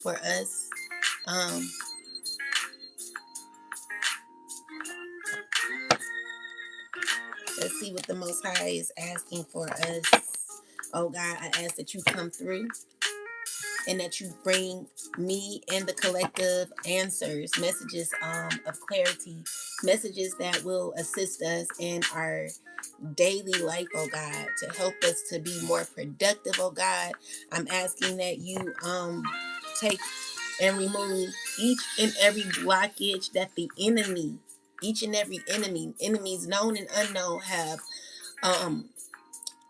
for us. Um, let's see what the Most High is asking for us. Oh God, I ask that you come through and that you bring me and the collective answers, messages of clarity, messages that will assist us in our daily life, oh God, to help us to be more productive, oh God. I'm asking that you take and remove each and every blockage that the enemy, each and every enemies known and unknown, have um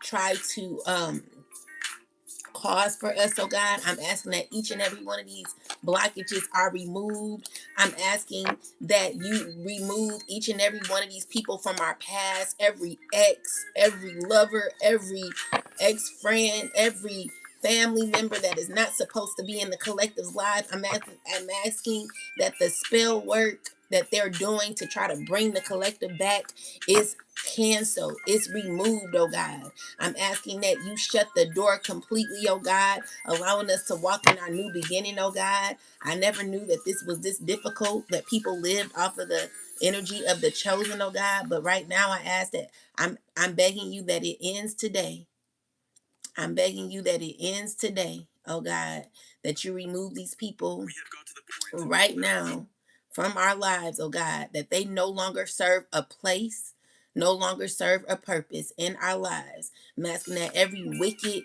tried to cause for us, oh God. I'm asking that each and every one of these blockages are removed. I'm asking that you remove each and every one of these people from our past, every ex, every lover, every ex-friend, every family member that is not supposed to be in the collective's life. I'm asking that the spell work that they're doing to try to bring the collective back is canceled. It's removed, oh God. I'm asking that you shut the door completely, oh God, allowing us to walk in our new beginning, oh God. I never knew that this was this difficult, that people lived off of the energy of the chosen, oh God. But right now I ask that I'm begging you that it ends today. I'm begging you that it ends today, oh God, that you remove these people right now from our lives, oh God, that they no longer serve a place, no longer serve a purpose in our lives. I'm asking that every wicked,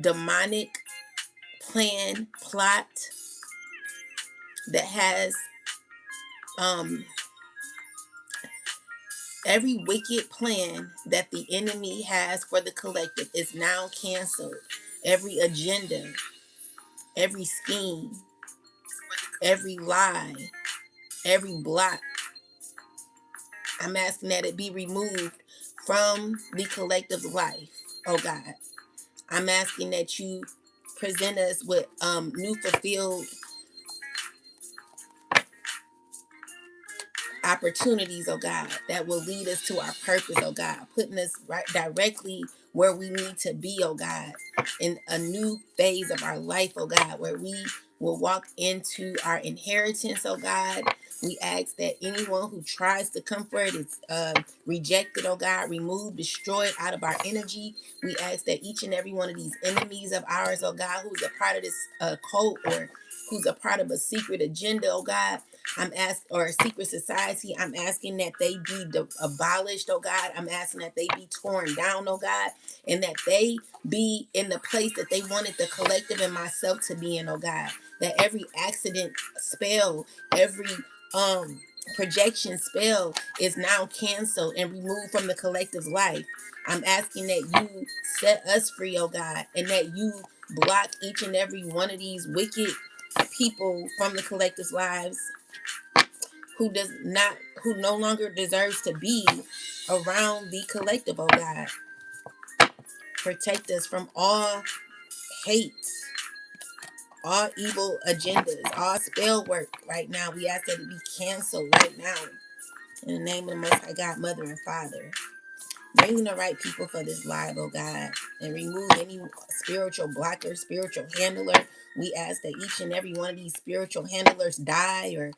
demonic plan, plot that has um every wicked plan that the enemy has for the collective is now canceled. Every agenda, every scheme, every lie, every blot, I'm asking that it be removed from the collective life, oh God. I'm asking that you present us with new fulfilled opportunities, oh God, that will lead us to our purpose, oh God, putting us right directly where we need to be, oh God, in a new phase of our life, oh God, where we will walk into our inheritance, oh God. We ask that anyone who tries to come for it is rejected, oh God, removed, destroyed out of our energy. We ask that each and every one of these enemies of ours, oh God, who's a part of this cult or who's a part of a secret agenda, oh God, I'm asking, or a secret society, I'm asking that they be abolished, oh God. I'm asking that they be torn down, oh God, and that they be in the place that they wanted the collective and myself to be in, oh God. That every accident spell, every um projection spell is now canceled and removed from the collective life. I'm asking that you set us free, oh God, and that you block each and every one of these wicked people from the collective's lives who does not, who no longer deserves to be around the collective, oh God. Protect us from all hate, all evil agendas, all spell work right now. We ask that it be canceled right now. In the name of the Most High God, Mother and Father. Bring the right people for this live, oh God, and remove any spiritual blocker, spiritual handler. We ask that each and every one of these spiritual handlers die or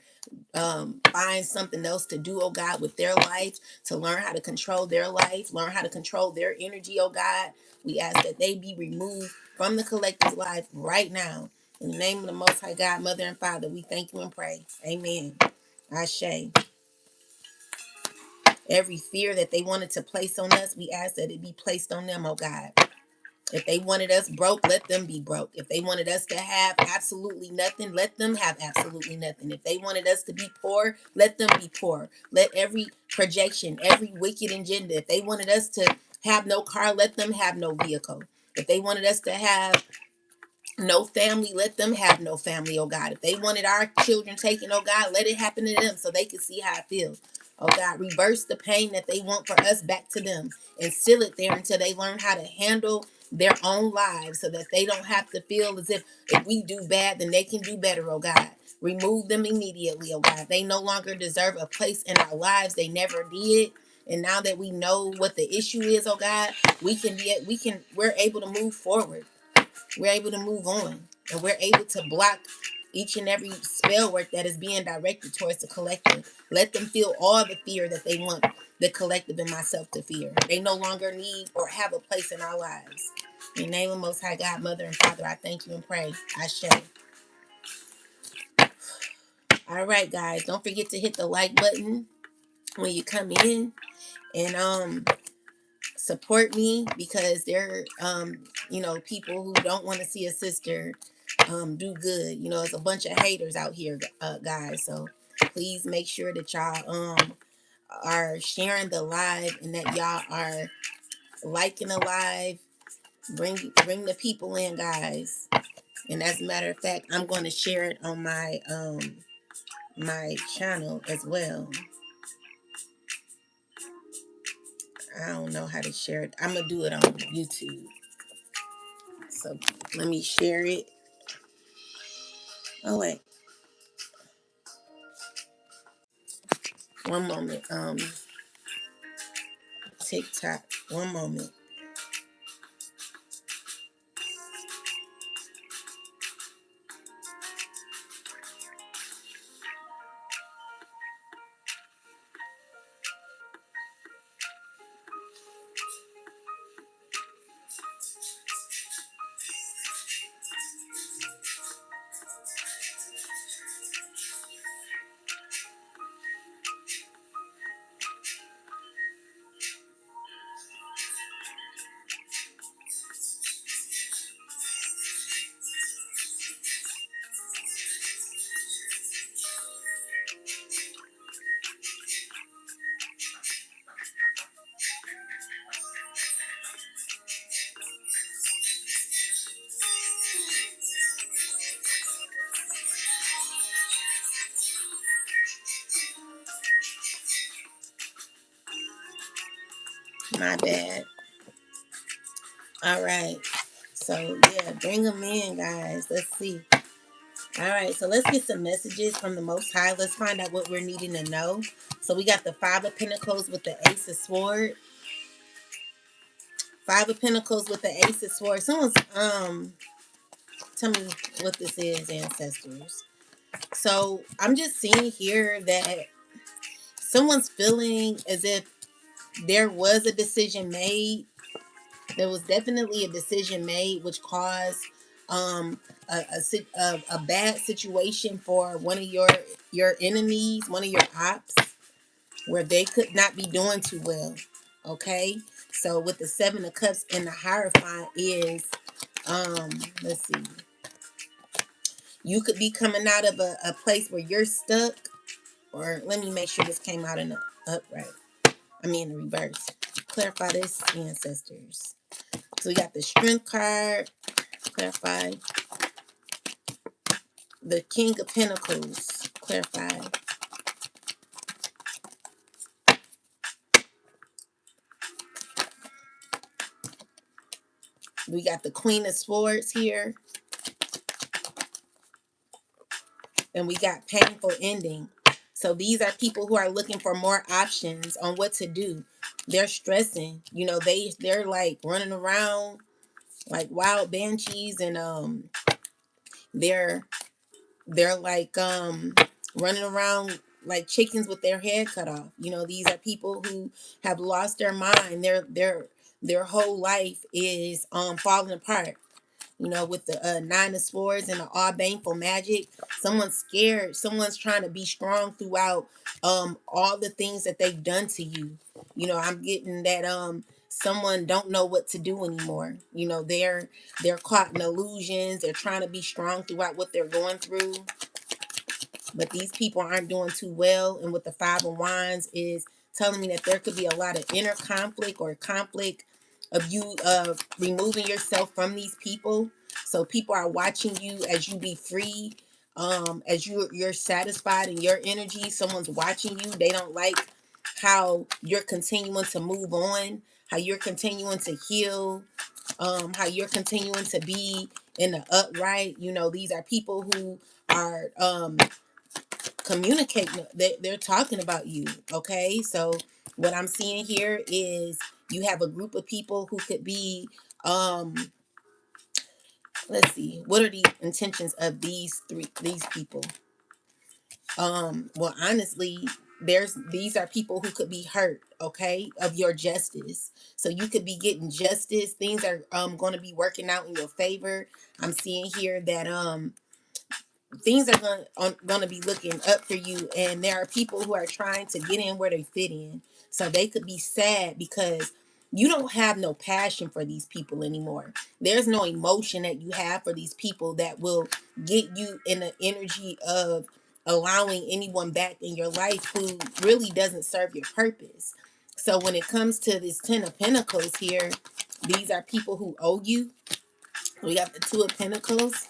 find something else to do, oh God, with their life, to learn how to control their life, learn how to control their energy, oh God. We ask that they be removed from the collective life right now. In the name of the Most High God, Mother and Father, we thank you and pray. Amen. Ashe. Every fear that they wanted to place on us, we ask that it be placed on them, oh God. If they wanted us broke, let them be broke. If they wanted us to have absolutely nothing, let them have absolutely nothing. If they wanted us to be poor, let them be poor. Let every projection, every wicked agenda, if they wanted us to have no car, let them have no vehicle. If they wanted us to have no family, let them have no family, oh God. If they wanted our children taken, oh God, let it happen to them so they can see how it feels. Oh God, reverse the pain that they want for us back to them and seal it there until they learn how to handle their own lives so that they don't have to feel as if we do bad, then they can do better, oh God. Remove them immediately, oh God. They no longer deserve a place in our lives. They never did. And now that we know what the issue is, oh God, we're able to move forward. We're able to move on. And we're able to block each and every spell work that is being directed towards the collective. Let them feel all the fear that they want the collective and myself to fear. They no longer need or have a place in our lives. In the name of Most High God, Mother and Father, I thank you and pray. Ashe. All right, guys, don't forget to hit the like button when you come in, and support me, because there people who don't want to see a sister do good. It's a bunch of haters out here, guys. So please make sure that y'all are sharing the live, and that y'all are liking the live. Bring the people in, guys. And as a matter of fact, I'm going to share it on my channel as well. I don't know how to share it. I'm gonna do it on YouTube. So let me share it. Oh wait, one moment. TikTok. One moment. My bad. All right. So yeah, bring them in, guys. Let's see. All right, so let's get some messages from the Most High. Let's find out what we're needing to know. So we got the Five of Pentacles with the Ace of Swords. Five of Pentacles with the Ace of Swords. Someone's tell me what this is, ancestors. So I'm just seeing here that someone's feeling as if there was a decision made. There was definitely a decision made which caused a bad situation for one of your enemies, one of your ops, where they could not be doing too well. Okay, so with the Seven of Cups and the Hierophant is let's see, you could be coming out of a place where you're stuck. Or let me make sure this came out in the upright. I mean, in reverse. Clarify this, ancestors. So we got the Strength card. Clarify. The King of Pentacles. Clarify. We got the Queen of Swords here. And we got painful ending. So these are people who are looking for more options on what to do. They're stressing. They're like running around like wild banshees, and they're like running around like chickens with their head cut off. These are people who have lost their mind. Their whole life is falling apart. With the Nine of Swords and the all baneful magic. Someone's scared. Someone's trying to be strong throughout all the things that they've done to you. I'm getting that someone don't know what to do anymore. They're caught in illusions. They're trying to be strong throughout what they're going through. But these people aren't doing too well. And with the Five of Wands is telling me that there could be a lot of inner conflict or conflict of you removing yourself from these people. So people are watching you as you be free, as you're satisfied in your energy. Someone's watching you. They don't like how you're continuing to move on, how you're continuing to heal, how you're continuing to be in the upright. These are people who are communicating. They're talking about you. Okay, so what I'm seeing here is you have a group of people who could be let's see, what are the intentions of these people? Well, honestly, these are people who could be hurt, okay, of your justice. So you could be getting justice. Things are going to be working out in your favor. I'm seeing here that things are going to be looking up for you, and there are people who are trying to get in where they fit in. So they could be sad because you don't have no passion for these people anymore. There's no emotion that you have for these people that will get you in the energy of allowing anyone back in your life who really doesn't serve your purpose. So when it comes to this 10 of Pentacles here, these are people who owe you. We got the Two of Pentacles.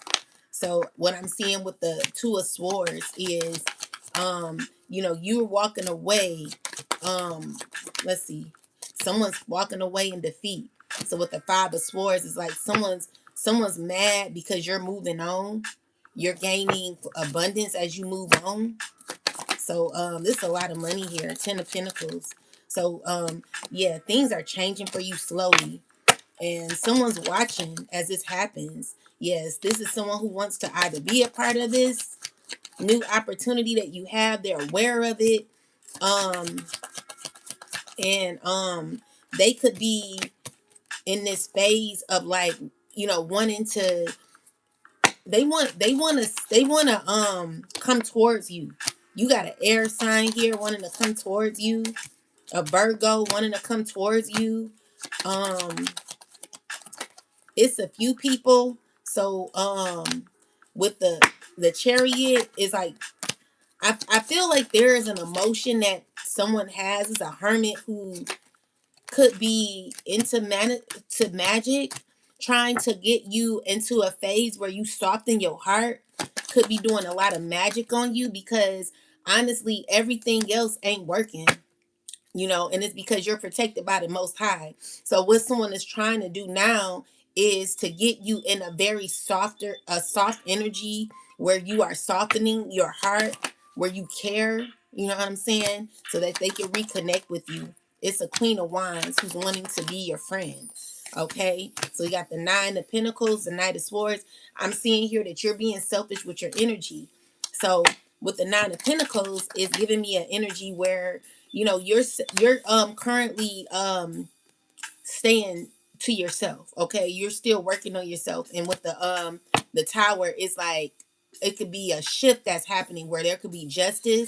So what I'm seeing with the Two of Swords is, you're walking away. Um, let's see, someone's walking away in defeat. So with the Five of Swords, it's like someone's mad because you're moving on. You're gaining abundance as you move on. So there's a lot of money here. 10 of Pentacles. So yeah, things are changing for you slowly, and someone's watching as this happens. Yes, this is someone who wants to either be a part of this new opportunity that you have. They're aware of it. Um, and they could be in this phase of like, wanting to they want to come towards you. You got an air sign here wanting to come towards you, a Virgo wanting to come towards you. Um, it's a few people. So with the Chariot is like, I feel like there is an emotion that someone has as a hermit who could be into to magic, trying to get you into a phase where you soften your heart, could be doing a lot of magic on you, because honestly everything else ain't working, and it's because you're protected by the Most High. So what someone is trying to do now is to get you in a soft energy where you are softening your heart, where you care, you know what I'm saying, so that they can reconnect with you. It's a Queen of Wands who's wanting to be your friend. Okay, so you got the Nine of Pentacles, the Knight of Swords. I'm seeing here that you're being selfish with your energy. So with the Nine of Pentacles, is giving me an energy where you're currently staying to yourself. Okay, you're still working on yourself. And with the Tower, it's like it could be a shift that's happening where there could be justice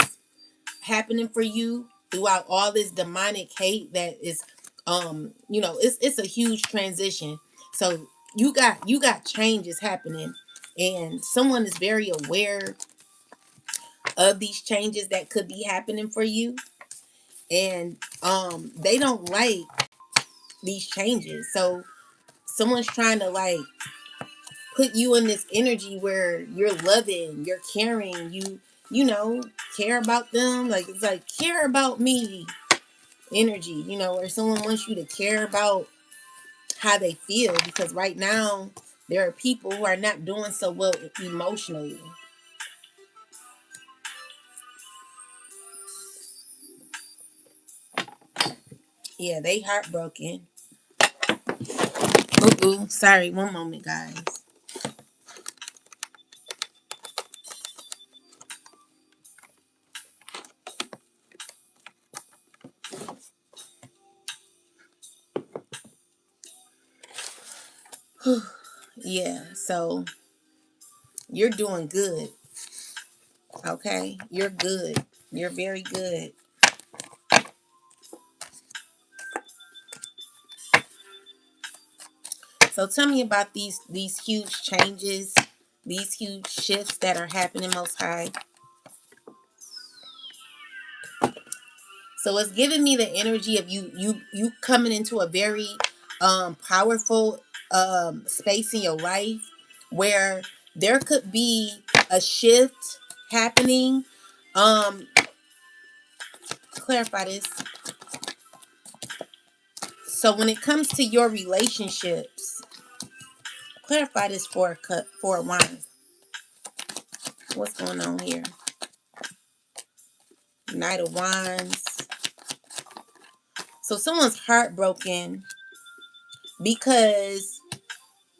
happening for you throughout all this demonic hate that is it's a huge transition. So you got changes happening, and someone is very aware of these changes that could be happening for you, and they don't like these changes. So someone's trying to like put you in this energy where you're loving, you're caring, you care about them. Like, it's like, care about me energy, where someone wants you to care about how they feel, because right now there are people who are not doing so well emotionally. Yeah, they heartbroken. Ooh, sorry, one moment, guys. Yeah, so you're doing good. Okay, you're good. You're very good. So tell me about these huge changes, these huge shifts that are happening, Most High. So it's giving me the energy of you coming into a very powerful space in your life where there could be a shift happening. Um Clarify this. So when it comes to your relationships, clarify this for a wine. What's going on here? Knight of Wands. So someone's heartbroken because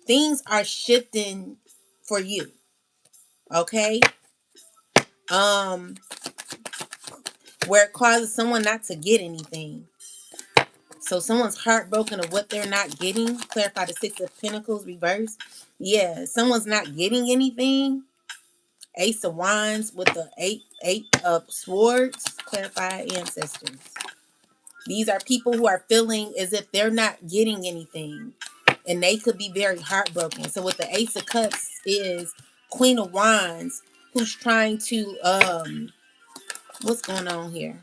things are shifting for you. Okay. Um, where it causes someone not to get anything. So someone's heartbroken of what they're not getting. Clarify the Six of Pentacles reverse. Yeah, someone's not getting anything. Ace of Wands with the eight of Swords. Clarify ancestors. These are people who are feeling as if they're not getting anything. And they could be very heartbroken. So what the Ace of Cups is Queen of Wands, who's trying to what's going on here?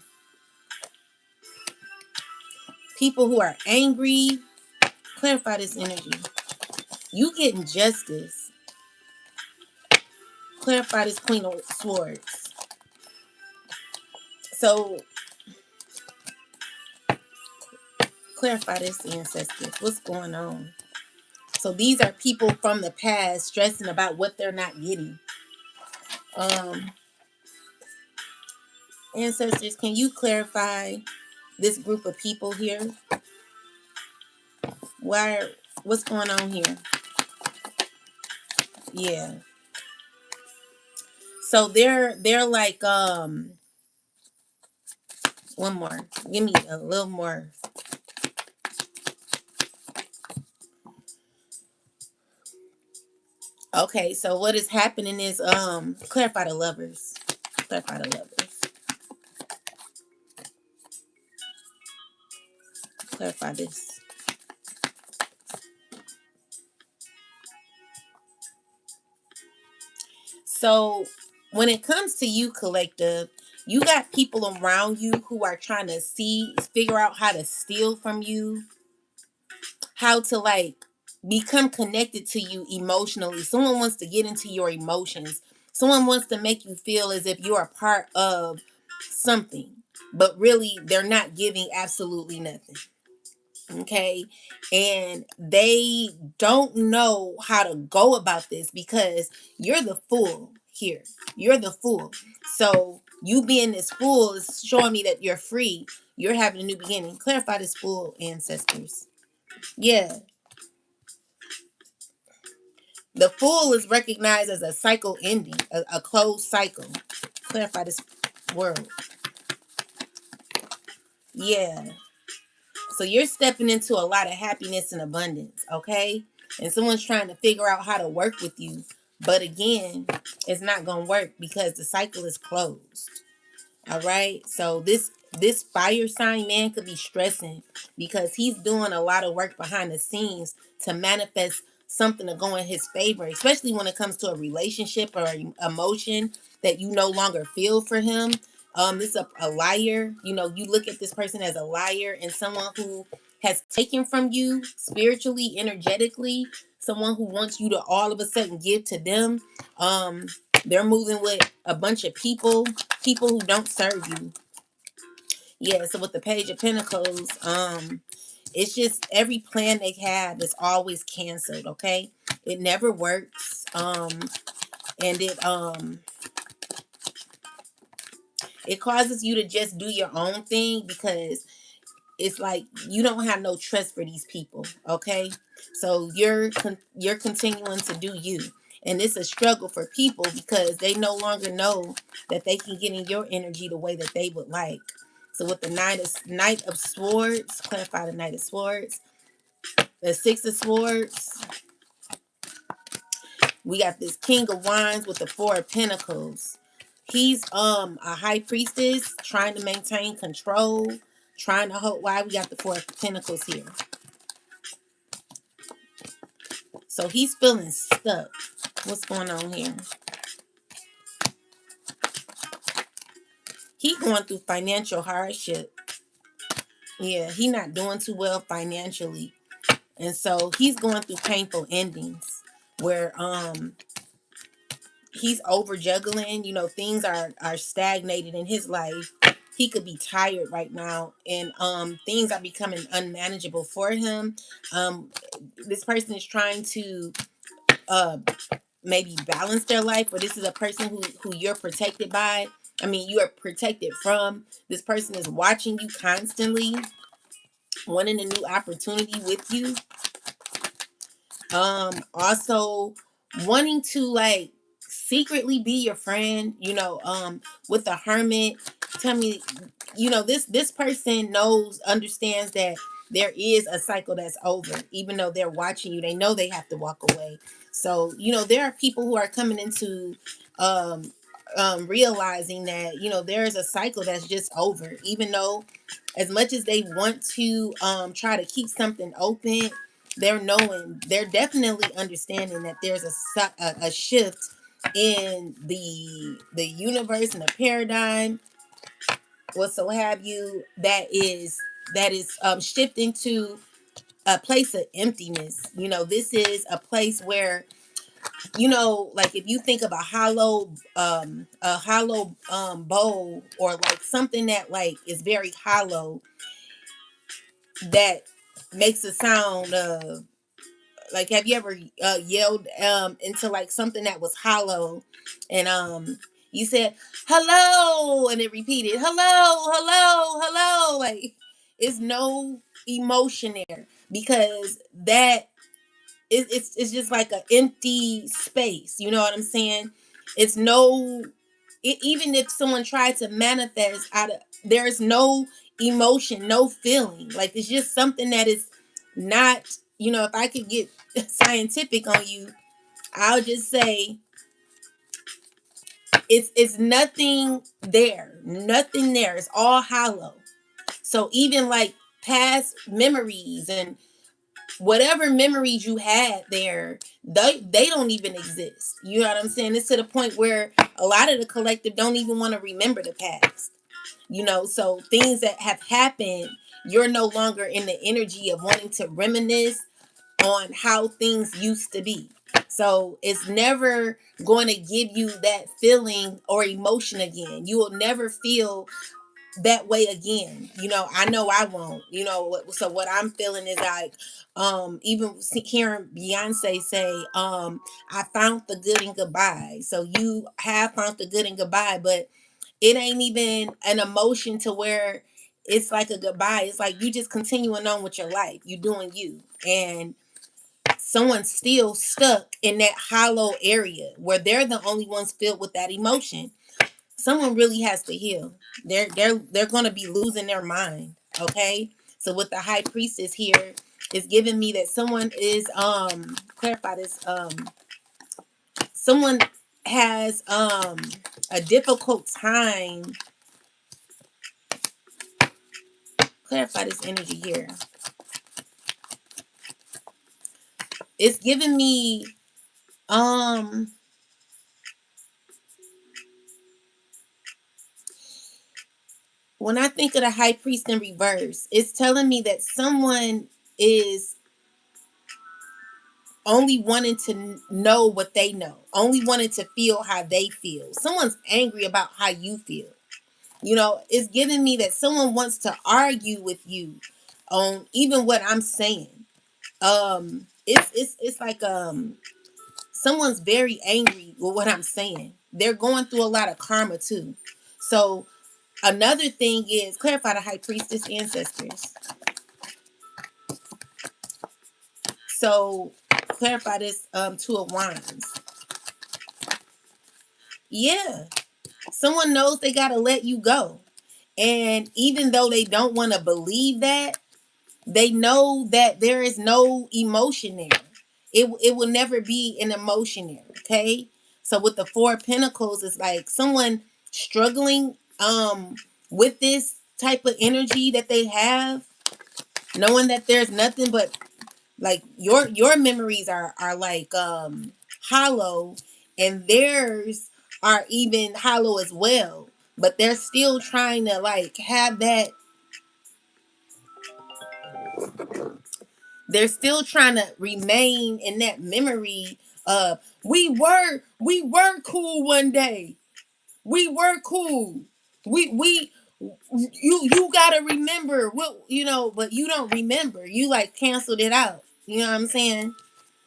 People who are angry. Clarify this energy. You getting justice. Clarify this Queen of Swords. So clarify this ancestors. What's going on? So these are people from the past stressing about what they're not getting. Ancestors, can you clarify this group of people here? What's going on here? Yeah. So they're like one more. Give me a little more. Okay, so what is happening is clarify the lovers. Clarify the lovers. Clarify this. So when it comes to you, collective, you got people around you who are trying to figure out how to steal from you, how to like become connected to you emotionally. Someone wants to get into your emotions. Someone wants to make you feel as if you're a part of something, but really they're not giving absolutely nothing. Okay. And they don't know how to go about this because you're the fool here. You're the fool. So you being this fool is showing me that you're free. You're having a new beginning. Clarify this fool, ancestors. Yeah. The fool is recognized as a cycle ending, a closed cycle. Clarify this world. Yeah. So you're stepping into a lot of happiness and abundance, okay? And someone's trying to figure out how to work with you. But again, it's not going to work because the cycle is closed. All right. So this fire sign man could be stressing because he's doing a lot of work behind the scenes to manifest something to go in his favor, especially when it comes to a relationship or emotion that you no longer feel for him. This is a liar. You know, you look at this person as a liar and someone who has taken from you spiritually, energetically, someone who wants you to all of a sudden give to them. They're moving with a bunch of people who don't serve you. Yeah, so with the Page of Pentacles, it's just every plan they have is always canceled, okay? It never works. And it causes you to just do your own thing because it's like you don't have no trust for these people, okay? So you're continuing to do you, and it's a struggle for people because they no longer know that they can get in your energy the way that they would like. So with the Knight of Swords, clarify the Knight of Swords, the Six of Swords, we got this King of Wands with the Four of Pentacles. He's a high priestess trying to maintain control, trying to hold. Why we got the Four of Pentacles here? So he's feeling stuck. What's going on here? He going through financial hardship. Yeah, he not doing too well financially. And so he's going through painful endings where he's over juggling, you know, things are stagnated in his life. He could be tired right now and things are becoming unmanageable for him. This person is trying to uh maybe balance their life, or this is a person who you're protected by. I mean, you are protected from. This person is watching you constantly, wanting a new opportunity with you. Also wanting to like secretly be your friend, with the hermit. Tell me, this person understands that there is a cycle that's over, even though they're watching you, they know they have to walk away. So there are people who are coming into um realizing that there is a cycle that's just over, even though as much as they want to try to keep something open, they're definitely understanding that there's a shift in the universe and the paradigm, what so have you, that is shifting to a place of emptiness. This is a place where, like if you think of a hollow bowl, or like something that like is very hollow, that makes a sound of, like, have you ever yelled into like something that was hollow, and you said hello, and it repeated hello, hello, hello, like it's no emotion there, because that it's just like an empty space. You know what I'm saying? It's no, even if someone tried to manifest out of, there's no emotion, no feeling. Like it's just something that is not. If I could get scientific on you, I'll just say it's nothing there, nothing there. It's all hollow. So even like past memories and whatever memories you had there, they don't even exist. You know what I'm saying? It's to the point where a lot of the collective don't even want to remember the past. So things that have happened, you're no longer in the energy of wanting to reminisce on how things used to be. So it's never going to give you that feeling or emotion again. You will never feel that way again. I know I won't. So what I'm feeling is like, even hearing Beyonce say, I found the good in goodbye. So you have found the good in goodbye, but it ain't even an emotion to where it's like a goodbye. It's like you just continuing on with your life. You doing you. And someone's still stuck in that hollow area where they're the only ones filled with that emotion. Someone really has to heal. They're going to be losing their mind. Okay. So with the high priestess here, it's giving me that someone is clarify this, someone has a difficult time. Clarify this energy here. It's giving me when I think of the high priest in reverse, it's telling me that someone is only wanting to know what they know, only wanting to feel how they feel. Someone's angry about how you feel. It's giving me that someone wants to argue with you on even what I'm saying. It's like someone's very angry with what I'm saying. They're going through a lot of karma too. So another thing is clarify the high priestess ancestors. So clarify this two of wands. Yeah. Someone knows they gotta let you go. And even though they don't want to believe that, they know that there is no emotion there. It will never be an emotion there. Okay. So with the Four of Pentacles, it's like someone struggling with this type of energy that they have, knowing that there's nothing but like your memories are like hollow, and theirs are even hollow as well, but they're still trying to like have that, they're still trying to remain in that memory of we were cool one day, we were cool, we you gotta remember what but you don't remember, you like canceled it out. You know what I'm saying?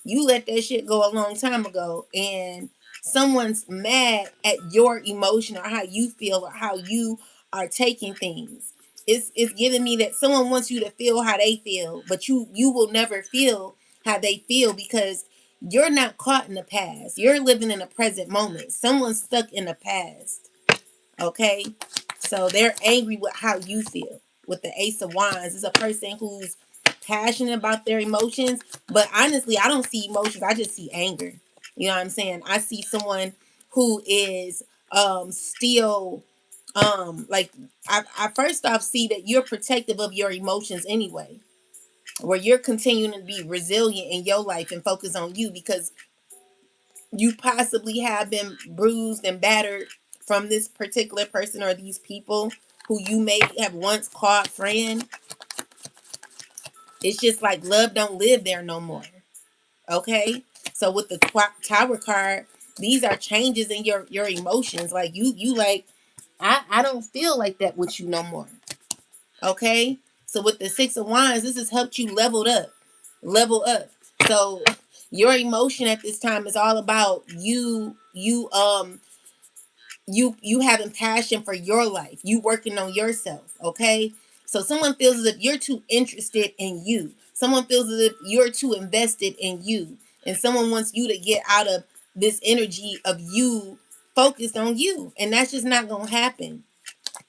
You let that shit go a long time ago, and someone's mad at your emotion or how you feel or how you are taking things. It's giving me that someone wants you to feel how they feel, but you will never feel how they feel, because you're not caught in the past. You're living in the present moment. Someone's stuck in the past. Okay? So they're angry with how you feel. With the Ace of Wands, it's a person who's passionate about their emotions, but honestly, I don't see emotions. I just see anger. You know what I'm saying? I see someone who is still like I first off see that you're protective of your emotions anyway, where you're continuing to be resilient in your life and focus on you, because you possibly have been bruised and battered from this particular person or these people who you may have once called friend. It's just like love don't live there no more. Okay? So with the Tower card, these are changes in your emotions. Like you like, I don't feel like that with you no more. Okay? So with the Six of Wands, this has helped you level up. So your emotion at this time is all about you having passion for your life, you working on yourself. Okay? So someone feels as if you're too interested in you. Someone feels as if you're too invested in you. And someone wants you to get out of this energy of you focused on you. And that's just not gonna happen.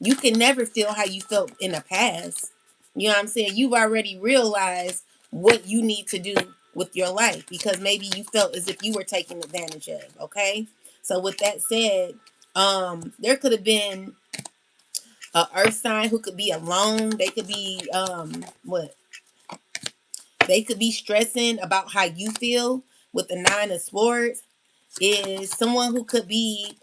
You can never feel how you felt in the past. You know what I'm saying? You've already realized what you need to do with your life, because maybe you felt as if you were taken advantage of. Okay? So with that said, there could have been a earth sign who could be alone. They could be what? They could be stressing about how you feel. With the Nine of Swords is someone who could be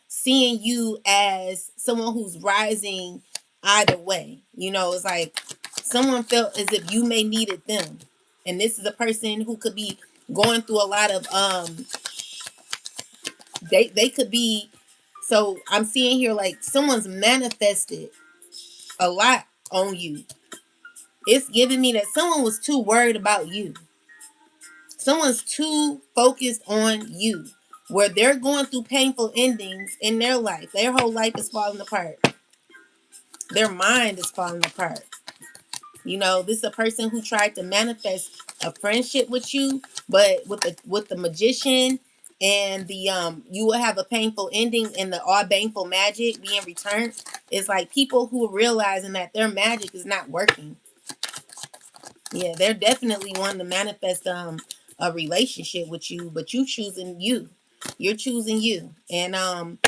seeing you as someone who's rising either way. You know, it's like someone felt as if you may needed them. And this is a person who could be going through a lot of they could be, so I'm seeing here like someone's manifested a lot on you. It's giving me that someone was too worried about you. Someone's too focused on you, where they're going through painful endings in their life. Their whole life is falling apart. Their mind is falling apart. You know, this is a person who tried to manifest a friendship with you, but with the Magician and the you will have a painful ending, and the all baneful magic being returned. It's like people who are realizing that their magic is not working. Yeah, they're definitely wanting to manifest a relationship with you, but you choosing you. You're choosing you. And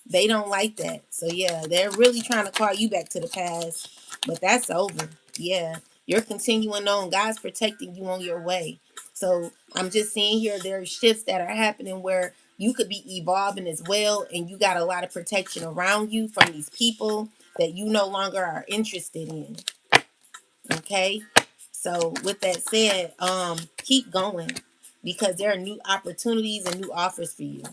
they don't like that. So yeah, they're really trying to call you back to the past. But that's over. Yeah. You're continuing on. God's protecting you on your way. So I'm just seeing here there are shifts that are happening where you could be evolving as well, and you got a lot of protection around you from these people that you no longer are interested in. Okay? So with that said, keep going, because there are new opportunities and new offers for you.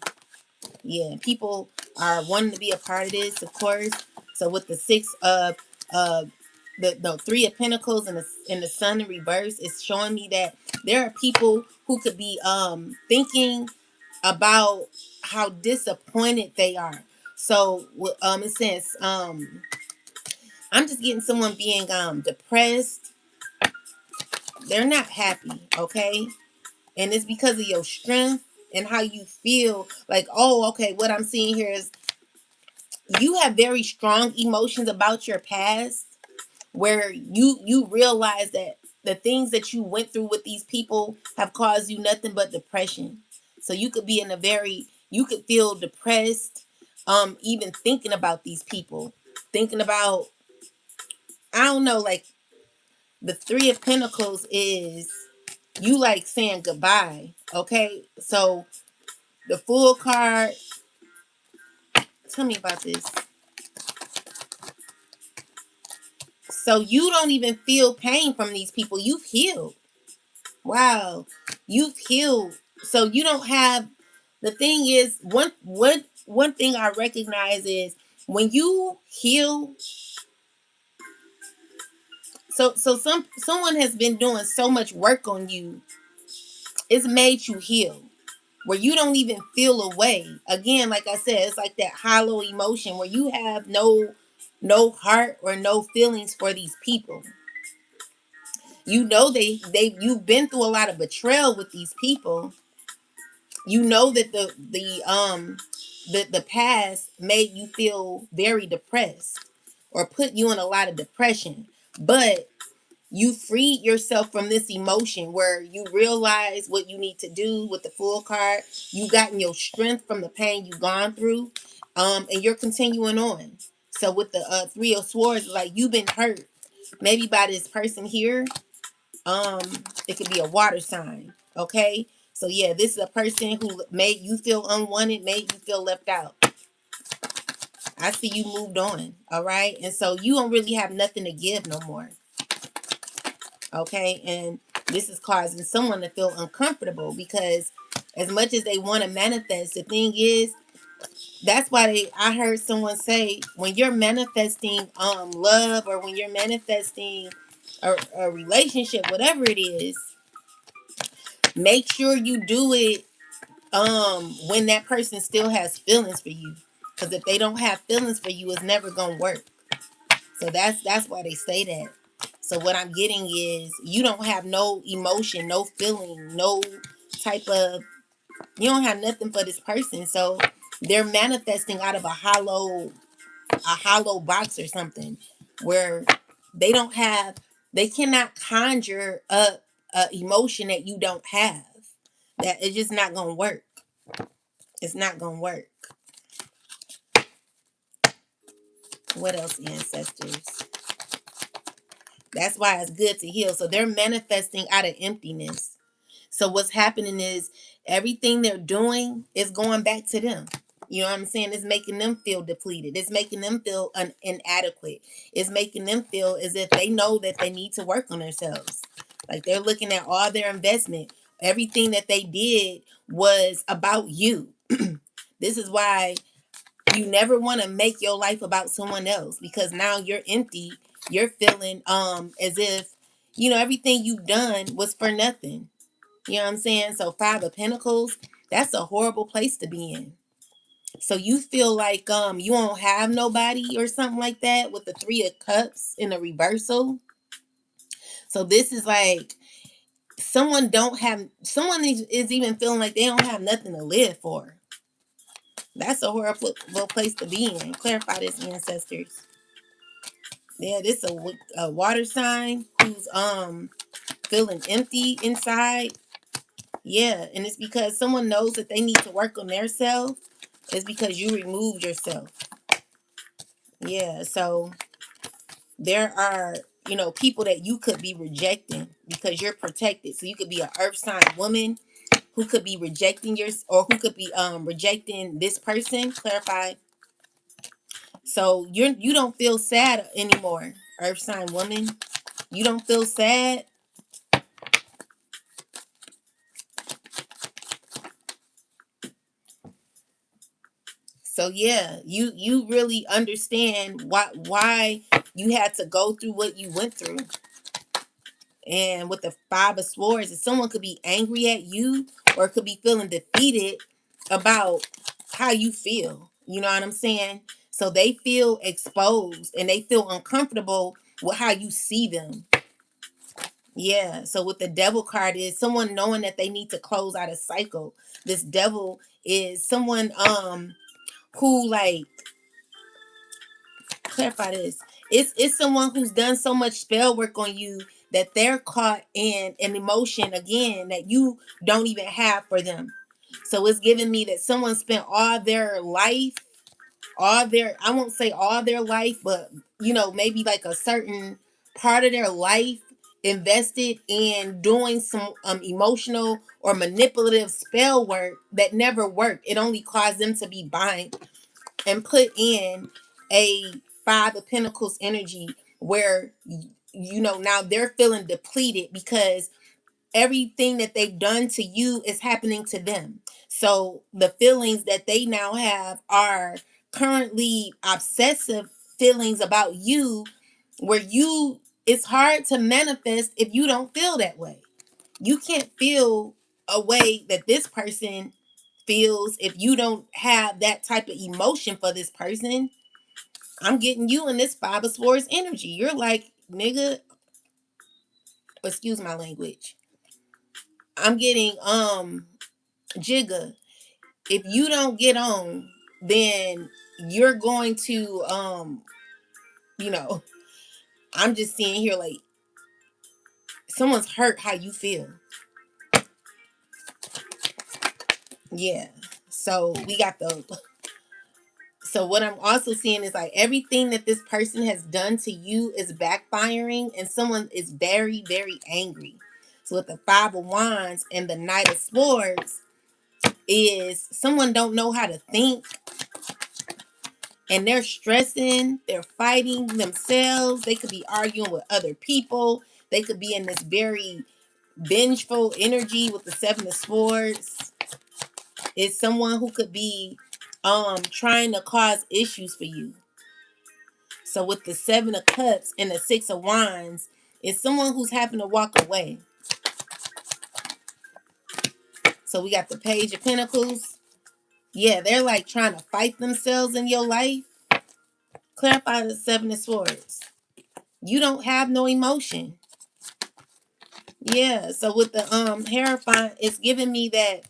Yeah, people are wanting to be a part of this, of course. So with the six of the three of pentacles and the sun in reverse, it's showing me that there are people who could be thinking about how disappointed they are. So it says I'm just getting someone being depressed. They're not happy, okay? And it's because of your strength and how you feel. Like, oh, okay, what I'm seeing here is you have very strong emotions about your past, where you realize that the things that you went through with these people have caused you nothing but depression. So you could be in a very, you could feel depressed, even thinking about these people, thinking about, I don't know, like the Three of Pentacles is you like saying goodbye. Okay, so the Fool card, tell me about this. So you don't even feel pain from these people. You've healed. Wow, you've healed. So you don't have, the thing is, one thing I recognize is when you heal, so someone has been doing so much work on you, it's made you heal, where you don't even feel a way. Again, like I said, it's like that hollow emotion where you have no heart or no feelings for these people. You know you've been through a lot of betrayal with these people. You know that the past made you feel very depressed or put you in a lot of depression. But you freed yourself from this emotion where you realize what you need to do with the full card. You gotten your strength from the pain you've gone through, and you're continuing on. So with the three of swords, like you've been hurt, maybe by this person here. um it could be a water sign. Okay, so yeah, this is a person who made you feel unwanted, made you feel left out. I see you moved on. All right, and so you don't really have nothing to give no more. Okay, and this is causing someone to feel uncomfortable because as much as they want to manifest, the thing is, that's why I heard someone say, when you're manifesting love, or when you're manifesting a relationship, whatever it is, make sure you do it when that person still has feelings for you, because if they don't have feelings for you, it's never gonna work. So that's why they say that. So what I'm getting is, you don't have no emotion, no feeling, no type of, you don't have nothing for this person. So they're manifesting out of a hollow box or something, where they don't have, they cannot conjure up a emotion that you don't have. That it's just not gonna work. It's not gonna work. What else, ancestors? That's why it's good to heal. So they're manifesting out of emptiness. So what's happening is, everything they're doing is going back to them. You know what I'm saying? It's making them feel depleted. It's making them feel inadequate. It's making them feel as if they know that they need to work on themselves. Like they're looking at all their investment. Everything that they did was about you. This is why you never want to make your life about someone else, because now you're empty. You're feeling as if, everything you've done was for nothing. You know what I'm saying? So Five of Pentacles, that's a horrible place to be in. So you feel like you don't have nobody or something like that, with the Three of Cups in a reversal. So this is like, someone is even feeling like they don't have nothing to live for. That's a horrible place to be in. Clarify this, ancestors. Yeah, this is a water sign who's feeling empty inside. Yeah, and it's because someone knows that they need to work on their self. It's because you removed yourself. Yeah, so there are, people that you could be rejecting because you're protected. So you could be an earth sign woman who could be rejecting yours, or who could be rejecting this person. Clarify. So you don't feel sad anymore, earth sign woman. You don't feel sad. So yeah, you really understand why you had to go through what you went through. And with the Five of Swords, if someone could be angry at you, or could be feeling defeated about how you feel. You know what I'm saying? So they feel exposed and they feel uncomfortable with how you see them. Yeah. So with the Devil card is someone knowing that they need to close out a cycle. This Devil is someone who, like, clarify this. It's someone who's done so much spell work on you that they're caught in an emotion again that you don't even have for them. So it's giving me that someone spent all their life, I won't say all their life, but maybe like a certain part of their life invested in doing some emotional or manipulative spell work that never worked. It only caused them to be bind and put in a Five of Pentacles energy where now they're feeling depleted because everything that they've done to you is happening to them. So the feelings that they now have are currently obsessive feelings about you, where it's hard to manifest if you don't feel that way. You can't feel a way that this person feels if you don't have that type of emotion for this person. I'm getting you in this Five of Swords energy. You're like, nigga, excuse my language. I'm getting Jigga. If you don't get on, then you're going to you know, I'm just seeing here like someone's hurt how you feel. Yeah. So we got the so what I'm also seeing is like everything that this person has done to you is backfiring and someone is very, very angry. So with the Five of Wands and the Knight of Swords is someone don't know how to think and they're stressing, they're fighting themselves. They could be arguing with other people. They could be in this very vengeful energy with the Seven of Swords. It's someone who could be trying to cause issues for you. So with the Seven of Cups and the Six of Wands, it's someone who's having to walk away. So we got the Page of Pentacles. Yeah, they're like trying to fight themselves in your life. Clarify the Seven of Swords. You don't have no emotion. Yeah, so with the Hierophant, it's giving me that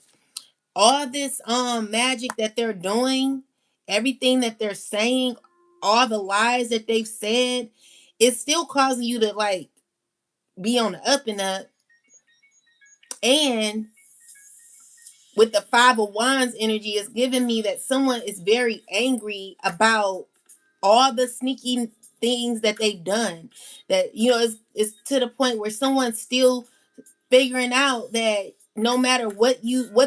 all this magic that they're doing, everything that they're saying, all the lies that they've said, it's still causing you to like be on the up and up. And with the Five of Wands energy, it's giving me that someone is very angry about all the sneaky things that they've done. That, you know, it's to the point where someone's still figuring out that no matter what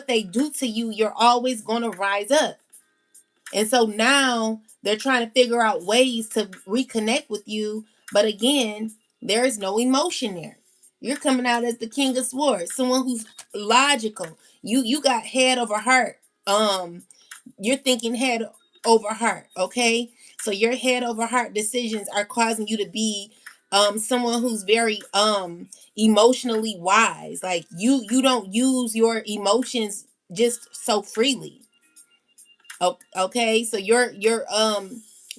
they do to you, you're always going to rise up. And so now they're trying to figure out ways to reconnect with you. But again, there is no emotion there. You're coming out as the King of Swords, someone who's logical. You got head over heart. You're thinking head over heart, okay? So your head over heart decisions are causing you to be someone who's very emotionally wise. Like you don't use your emotions just so freely. Okay, so you're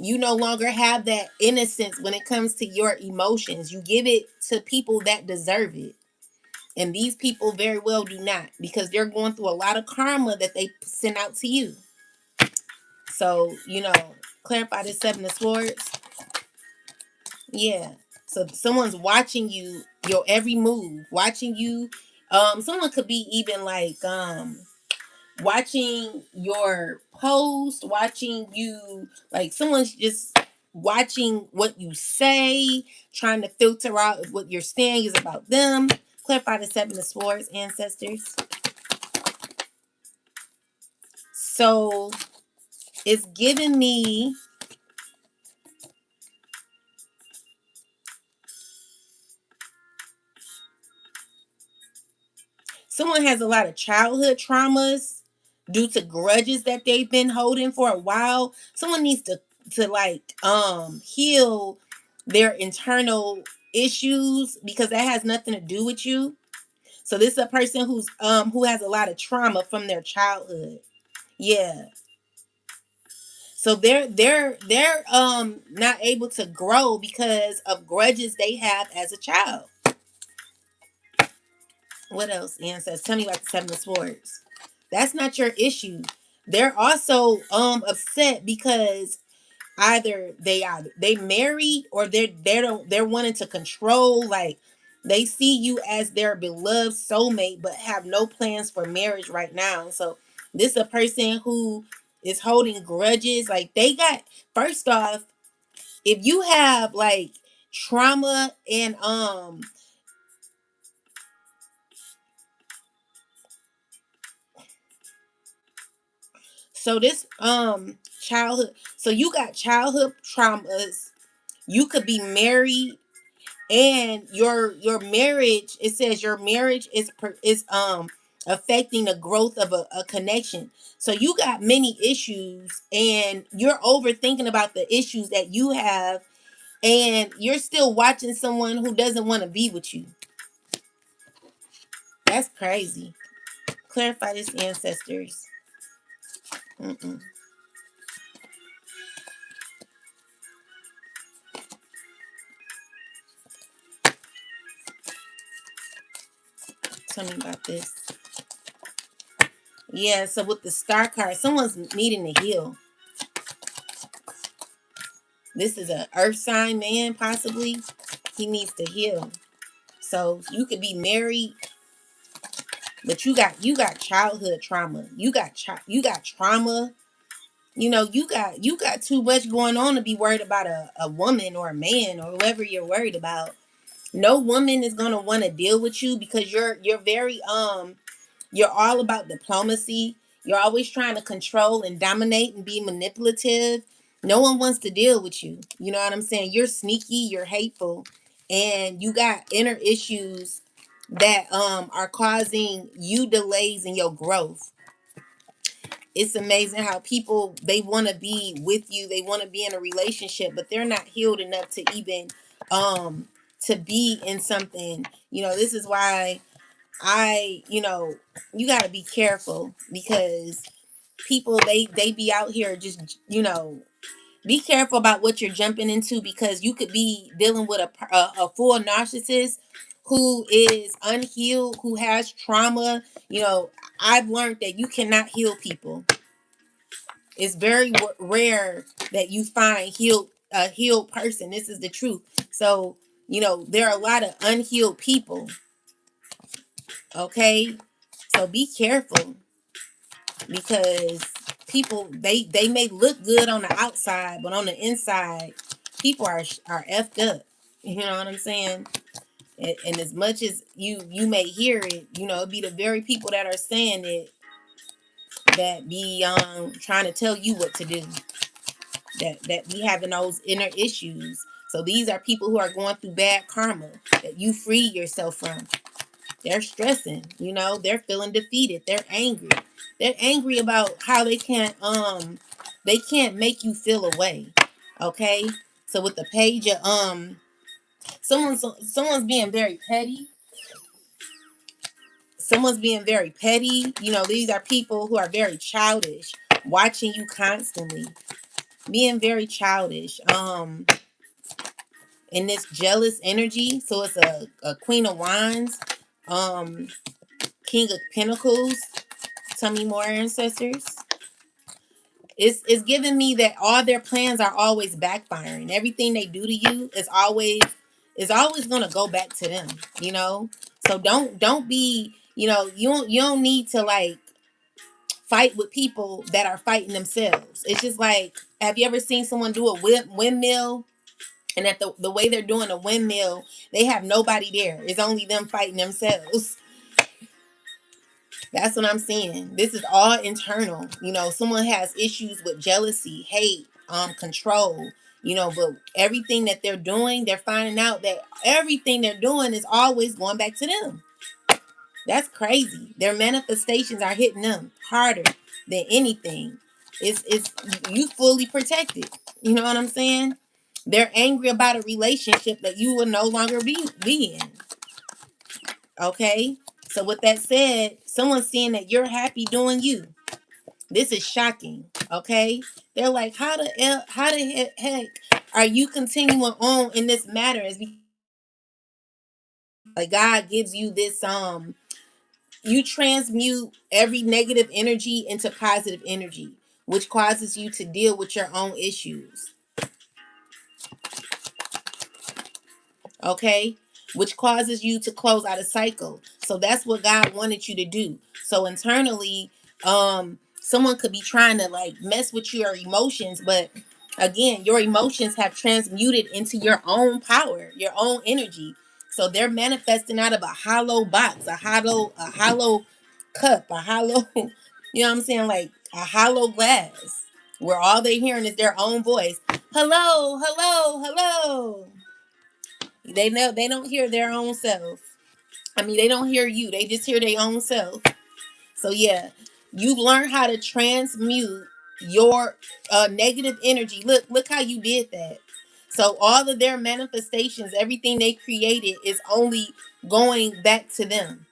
you no longer have that innocence when it comes to your emotions. You give it to people that deserve it. And these people very well do not, because they're going through a lot of karma that they send out to you. So, you know, clarify this Seven of Swords. Yeah. So someone's watching you, your every move, watching you. Someone could be even like watching your post, watching you, like someone's just watching what you say, trying to filter out if what you're saying is about them. Clarify the Seven of Swords, ancestors. So it's giving me someone has a lot of childhood traumas due to grudges that they've been holding for a while. Someone needs to like heal their internal issues because that has nothing to do with you. So this is a person who has a lot of trauma from their childhood. Yeah. So they're not able to grow because of grudges they have as a child. What else, ancestors? Tell me about the Seven of Swords. That's not your issue. They're also upset because either they married or they're wanting to control, like they see you as their beloved soulmate but have no plans for marriage right now. So this is a person who is holding grudges. Like they got, first off, if you have like trauma and so this childhood, so you got childhood traumas. You could be married and your marriage, it says your marriage is affecting the growth of a connection. So you got many issues and you're overthinking about the issues that you have, and you're still watching someone who doesn't want to be with you. That's crazy. Clarify this, ancestors. Mm-mm. Tell me about this. Yeah, so with the star card, someone's needing to heal. This is a earth sign man, possibly. He needs to heal. So you could be married, but you got childhood trauma. You got trauma. You got too much going on to be worried about a woman or a man or whoever you're worried about. No woman is gonna want to deal with you because you're very you're all about diplomacy. You're always trying to control and dominate and be manipulative. No one wants to deal with you. You know what I'm saying? You're sneaky, you're hateful, and you got inner issues that are causing you delays in your growth. It's amazing how people, they want to be with you, they want to be in a relationship, but they're not healed enough to even to be in something. This is why you got to be careful, because people, they be out here just, be careful about what you're jumping into, because you could be dealing with a full narcissist who is unhealed, who has trauma. I've learned that you cannot heal people. It's very rare that you find a healed person. This is the truth. So, there are a lot of unhealed people. Okay? So be careful, because people, they may look good on the outside, but on the inside, people are effed up. You know what I'm saying? And as much as you may hear it, it'd be the very people that are saying it that be trying to tell you what to do, that be having those inner issues. So these are people who are going through bad karma that you free yourself from. They're stressing, they're feeling defeated, they're angry. They're angry about how they can't make you feel away. Okay? So with the page of someone's being very petty. Someone's being very petty. These are people who are very childish, watching you constantly, being very childish. In this jealous energy. So it's a Queen of Wands, um, King of Pentacles. Tell me more, ancestors. It's giving me that all their plans are always backfiring. Everything they do to you is always gonna go back to them. So don't be, you don't need to like fight with people that are fighting themselves. It's just like, have you ever seen someone do a windmill? And at the way they're doing a windmill, they have nobody there. It's only them fighting themselves. That's what I'm seeing. This is all internal. Someone has issues with jealousy, hate, control. But everything that they're doing, they're finding out that everything they're doing is always going back to them. That's crazy. Their manifestations are hitting them harder than anything. It's you fully protected. You know what I'm saying? They're angry about a relationship that you will no longer be in. Okay? So with that said, someone's seeing that you're happy doing you. This is shocking. Okay? They're like, how the heck are you continuing on in this matter? Is like God gives you this you transmute every negative energy into positive energy, which causes you to deal with your own issues. Okay? Which causes you to close out a cycle. So that's what God wanted you to do. So internally, someone could be trying to like mess with your emotions, but again, your emotions have transmuted into your own power, your own energy. So they're manifesting out of a hollow box, a hollow cup, a hollow, you know what I'm saying? Like a hollow glass where all they're hearing is their own voice. Hello, hello, hello. They don't hear their own self. I mean, they don't hear you. They just hear their own self. So yeah, you've learned how to transmute your negative energy. Look how you did that. So all of their manifestations, everything they created is only going back to them,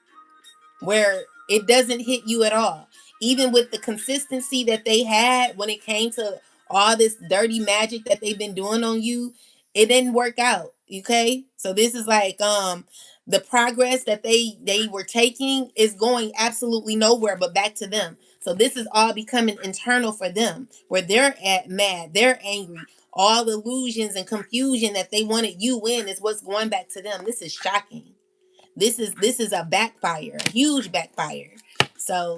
where it doesn't hit you at all. Even with the consistency that they had when it came to all this dirty magic that they've been doing on you, it didn't work out. Okay? So this is like the progress that they were taking is going absolutely nowhere but back to them. So this is all becoming internal for them, where they're at mad, they're angry. All illusions and confusion that they wanted you in is what's going back to them. This is shocking. This is a backfire, a huge backfire. So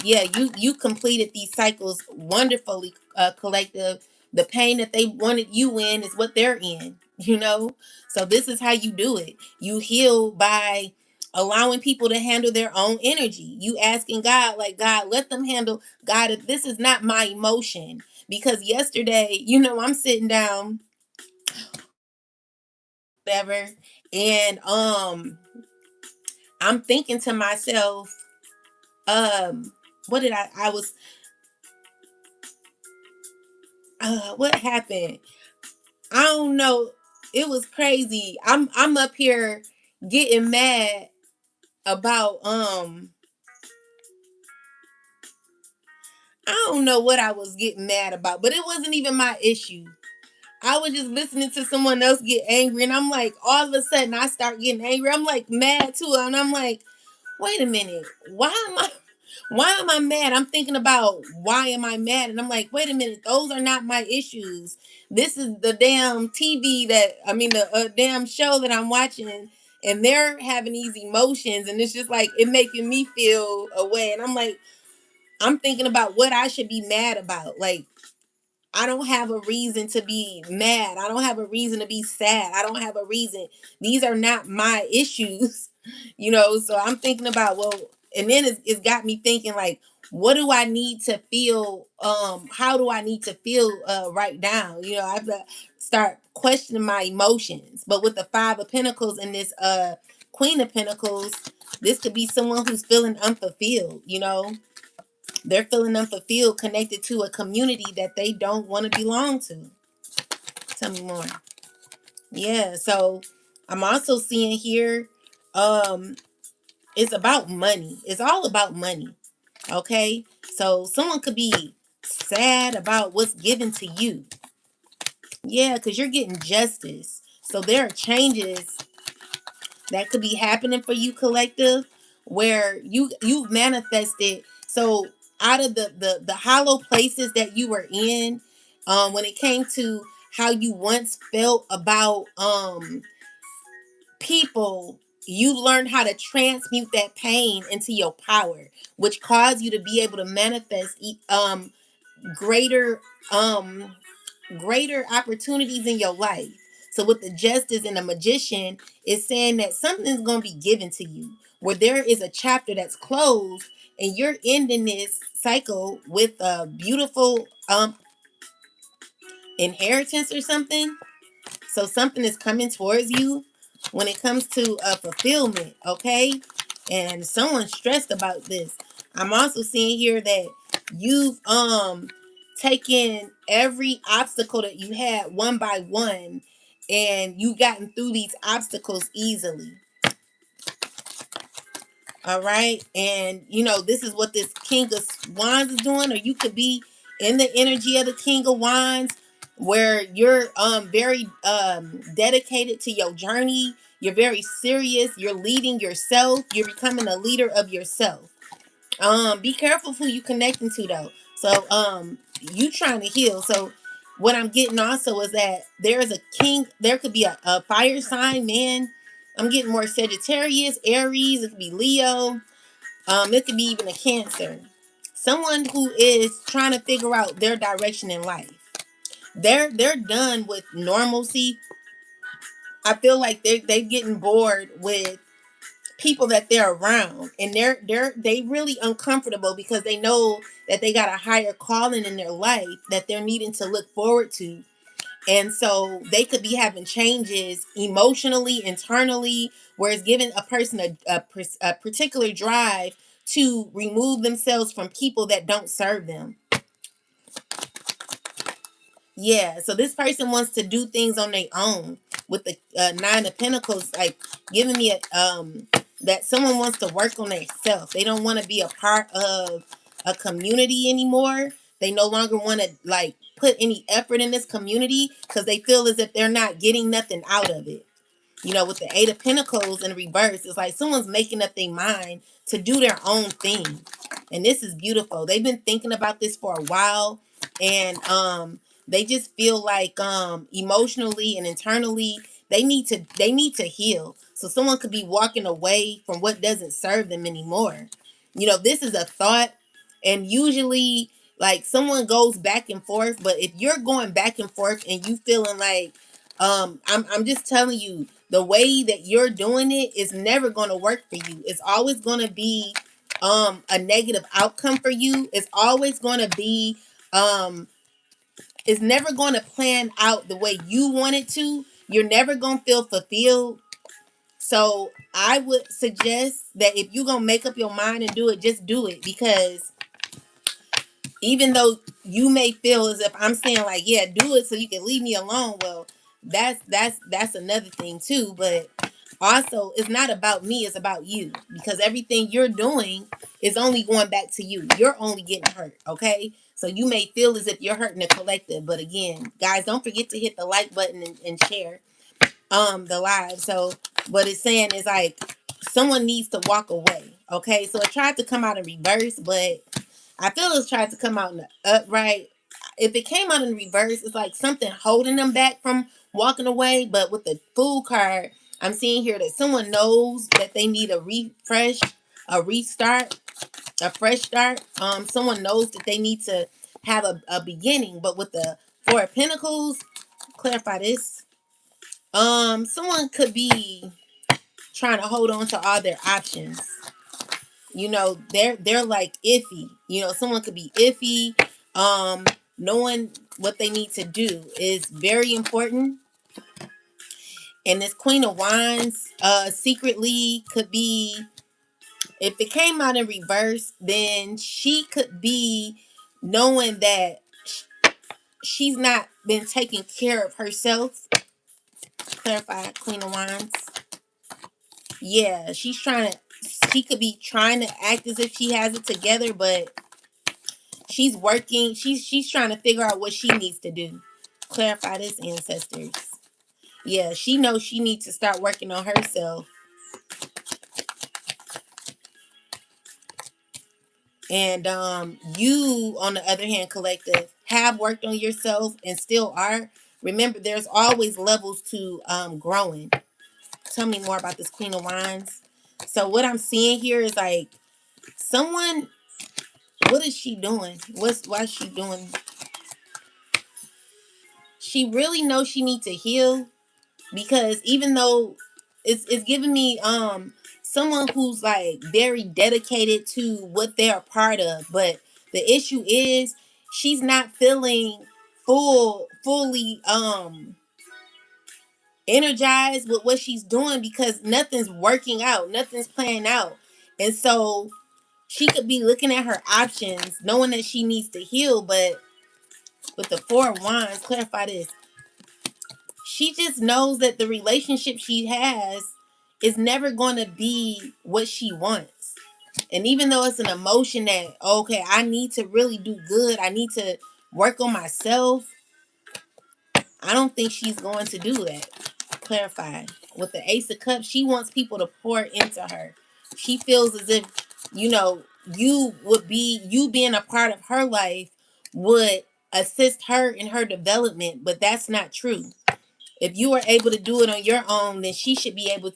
yeah, you completed these cycles wonderfully, collective. The pain that they wanted you in is what they're in, so this is how you do it. You heal by allowing people to handle their own energy. You asking God, like, God, let them handle. God, if this is not my emotion, because yesterday, I'm sitting down, whatever, and I'm thinking to myself, what did I was what happened? I don't know. It was crazy. I'm up here getting mad about I don't know what I was getting mad about, but it wasn't even my issue. I was just listening to someone else get angry, and I'm like, all of a sudden I start getting angry. I'm like mad too, and I'm like, wait a minute, why am I mad? I'm thinking about why am I mad? And I'm like, wait a minute, those are not my issues. This is the damn TV the damn show that I'm watching, and they're having these emotions, and it's just like it making me feel a way. And I'm like, I'm thinking about what I should be mad about. Like, I don't have a reason to be mad. I don't have a reason to be sad. I don't have a reason. These are not my issues, So I'm thinking about, well, and then it's got me thinking, like, what do I need to feel? How do I need to feel right now? I have to start questioning my emotions. But with the Five of Pentacles and this Queen of Pentacles, this could be someone who's feeling unfulfilled. They're feeling unfulfilled, connected to a community that they don't want to belong to. Tell me more. Yeah, so I'm also seeing here, um, it's about money. It's all about money. Okay? So someone could be sad about what's given to you. Yeah, because you're getting justice. So there are changes that could be happening for you, collective, where you've manifested. So out of the hollow places that you were in, when it came to how you once felt about people, you learned how to transmute that pain into your power, which caused you to be able to manifest greater um greater opportunities in your life. So with the justice and the magician, it's saying that something's going to be given to you, where there is a chapter that's closed, and you're ending this cycle with a beautiful inheritance or something. So something is coming towards you when it comes to a fulfillment, okay? And someone's stressed about this. I'm also seeing here that you've taken every obstacle that you had one by one, and you gotten through these obstacles easily. All right. And this is what this King of Wands is doing, or you could be in the energy of the King of Wands, where you're very dedicated to your journey. You're very serious. You're leading yourself. You're becoming a leader of yourself. Be careful who you connecting to though. So you trying to heal. So what I'm getting also is that there could be a fire sign, man. I'm getting more Sagittarius, Aries, it could be Leo, it could be even a Cancer. Someone who is trying to figure out their direction in life. They're done with normalcy. I feel like they're getting bored with people that they're around, and they really uncomfortable because they know that they got a higher calling in their life that they're needing to look forward to. And so they could be having changes emotionally, internally, where it's giving a person a particular drive to remove themselves from people that don't serve them. Yeah, so this person wants to do things on their own with the Nine of Pentacles, like giving me that someone wants to work on themselves. They don't want to be a part of a community anymore. They no longer want to like put any effort in this community because they feel as if they're not getting nothing out of it. You know, with the Eight of Pentacles in reverse, it's like someone's making up their mind to do their own thing. And this is beautiful. They've been thinking about this for a while. And they just feel like emotionally and internally they need to heal. So someone could be walking away from what doesn't serve them anymore. You know, this is a thought, and usually like someone goes back and forth, but if you're going back and forth and you feeling like I'm just telling you, the way that you're doing it is never going to work for you. It's always going to be a negative outcome for you. It's always going to be it's never going to plan out the way you want it to. You're never going to feel fulfilled. So I would suggest that if you're going to make up your mind and do it, just do it, because even though you may feel as if I'm saying like, yeah, do it so you can leave me alone. Well, that's another thing too. But also, it's not about me, it's about you, because everything you're doing is only going back to you. You're only getting hurt, okay? So you may feel as if you're hurting the collective, but again, guys, don't forget to hit the like button and share the live. So what it's saying is like someone needs to walk away, okay? So it tried to come out in reverse, but I feel it's tried to come out in the upright. If it came out in reverse, it's like something holding them back from walking away. But with the Fool card, I'm seeing here that someone knows that they need a refresh, a restart, a fresh start. Someone knows that they need to have a beginning. But with the Four of Pentacles, clarify this. Someone could be trying to hold on to all their options. You know, they're like iffy. You know, someone could be iffy. Knowing what they need to do is very important. And this Queen of Wands secretly could be, if it came out in reverse, then she could be knowing that she's not been taking care of herself. Clarify, Queen of Wands. Yeah, she could be trying to act as if she has it together, but she's working. She's trying to figure out what she needs to do. Clarify this, ancestors. Yeah, she knows she needs to start working on herself. And you, on the other hand, collective, have worked on yourself and still are. Remember, there's always levels to growing. Tell me more about this Queen of Wands. So what I'm seeing here is like someone. What is she doing? Why is she doing? She really knows she needs to heal, because even though it's giving me someone who's like very dedicated to what they're a part of, but the issue is she's not feeling fully energized with what she's doing, because nothing's working out, nothing's playing out. And so she could be looking at her options knowing that she needs to heal, but with the Four of Wands, clarify this. She just knows that the relationship she has is never going to be what she wants. And even though it's an emotion that, okay, I need to really do good, I need to work on myself, I don't think she's going to do that. Clarify. With the Ace of Cups, she wants people to pour into her. She feels as if, you know, you being a part of her life would assist her in her development, but that's not true. If you are able to do it on your own, then she should be able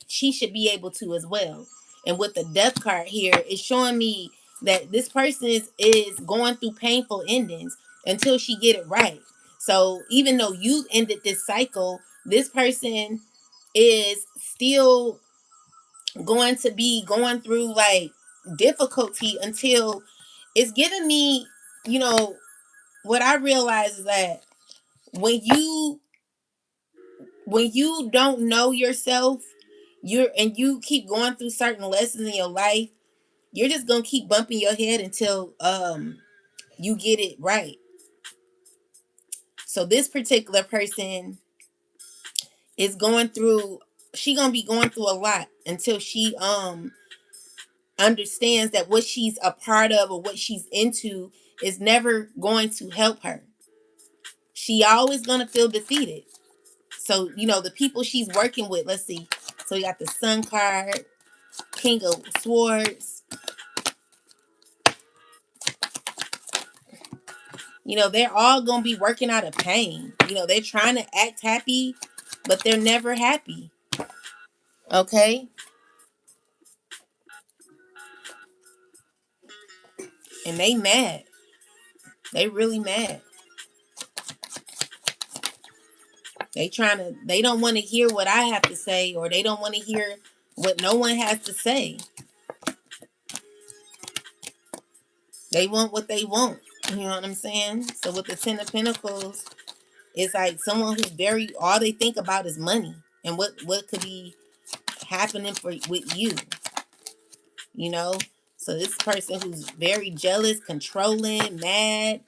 to as well. And with the Death card here, it's showing me that this person is going through painful endings until she get it right. So even though you ended this cycle, this person is still going to be going through like difficulty until it's giving me, you know, what I realize is that when you don't know yourself, you keep going through certain lessons in your life, you're just gonna keep bumping your head until you get it right. So this particular person is going through, she gonna be going through a lot until she understands that what she's a part of or what she's into is never going to help her. She always gonna feel defeated. So, you know, the people she's working with, let's see. So we got the Sun card, King of Swords. You know, they're all going to be working out of pain. You know, they're trying to act happy, but they're never happy. Okay? And they mad. They really mad. They don't want to hear what I have to say, or they don't want to hear what no one has to say. They want what they want. You know what I'm saying? So with the Ten of Pentacles, it's like someone who's very, all they think about is money and what could be happening for with you. You know? So this person who's very jealous, controlling, mad,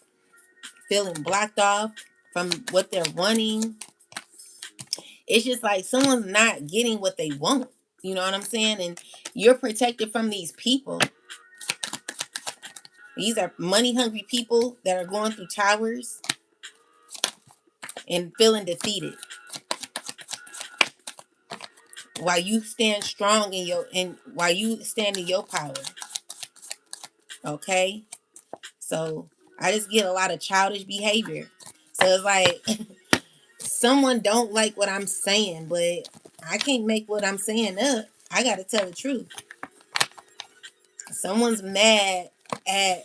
feeling blocked off from what they're wanting. It's just like someone's not getting what they want. You know what I'm saying? And you're protected from these people. These are money hungry people that are going through towers and feeling defeated. While you stand strong while you stand in your power. Okay? So I just get a lot of childish behavior. So it's like someone don't like what I'm saying, but I can't make what I'm saying up. I gotta tell the truth. Someone's mad at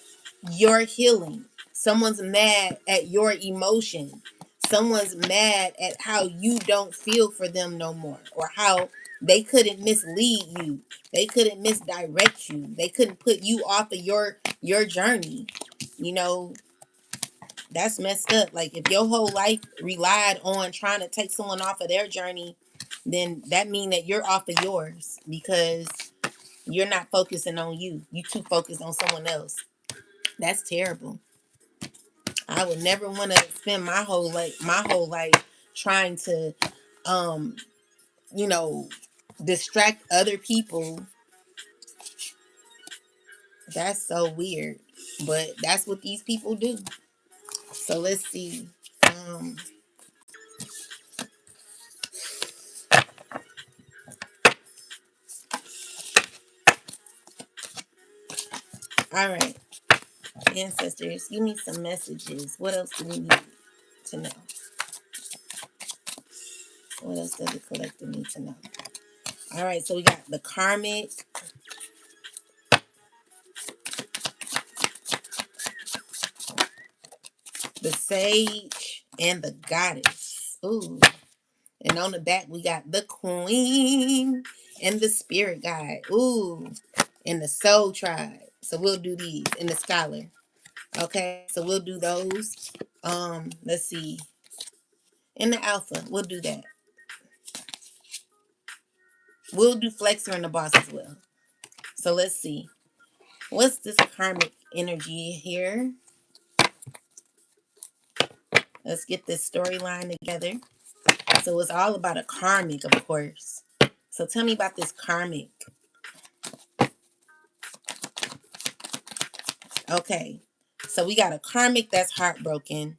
your healing. Someone's mad at your emotion. Someone's mad at how you don't feel for them no more, or how they couldn't mislead you. They couldn't misdirect you. They couldn't put you off of your journey. You know, that's messed up. Like if your whole life relied on trying to take someone off of their journey, then that means that you're off of yours because you're not focusing on you. You too focused on someone else. That's terrible. I would never want to spend my whole life trying to um you know distract other people. That's so weird. But that's what these people do. So let's see. Um all right. Ancestors, give me some messages. What else do we need to know? What else does the collective need to know? All right, so we got the karmic, the sage, and the goddess. Ooh. And on the back, we got the queen and the spirit guide. Ooh. And the soul tribe. So we'll do these. And the scholar. Okay. So we'll do those. Let's see. And the alpha. We'll do that. We'll do flexor and the boss as well. So let's see. What's this karmic energy here? Let's get this storyline together. So it's all about a karmic, of course. So tell me about this karmic. Okay. So we got a karmic that's heartbroken.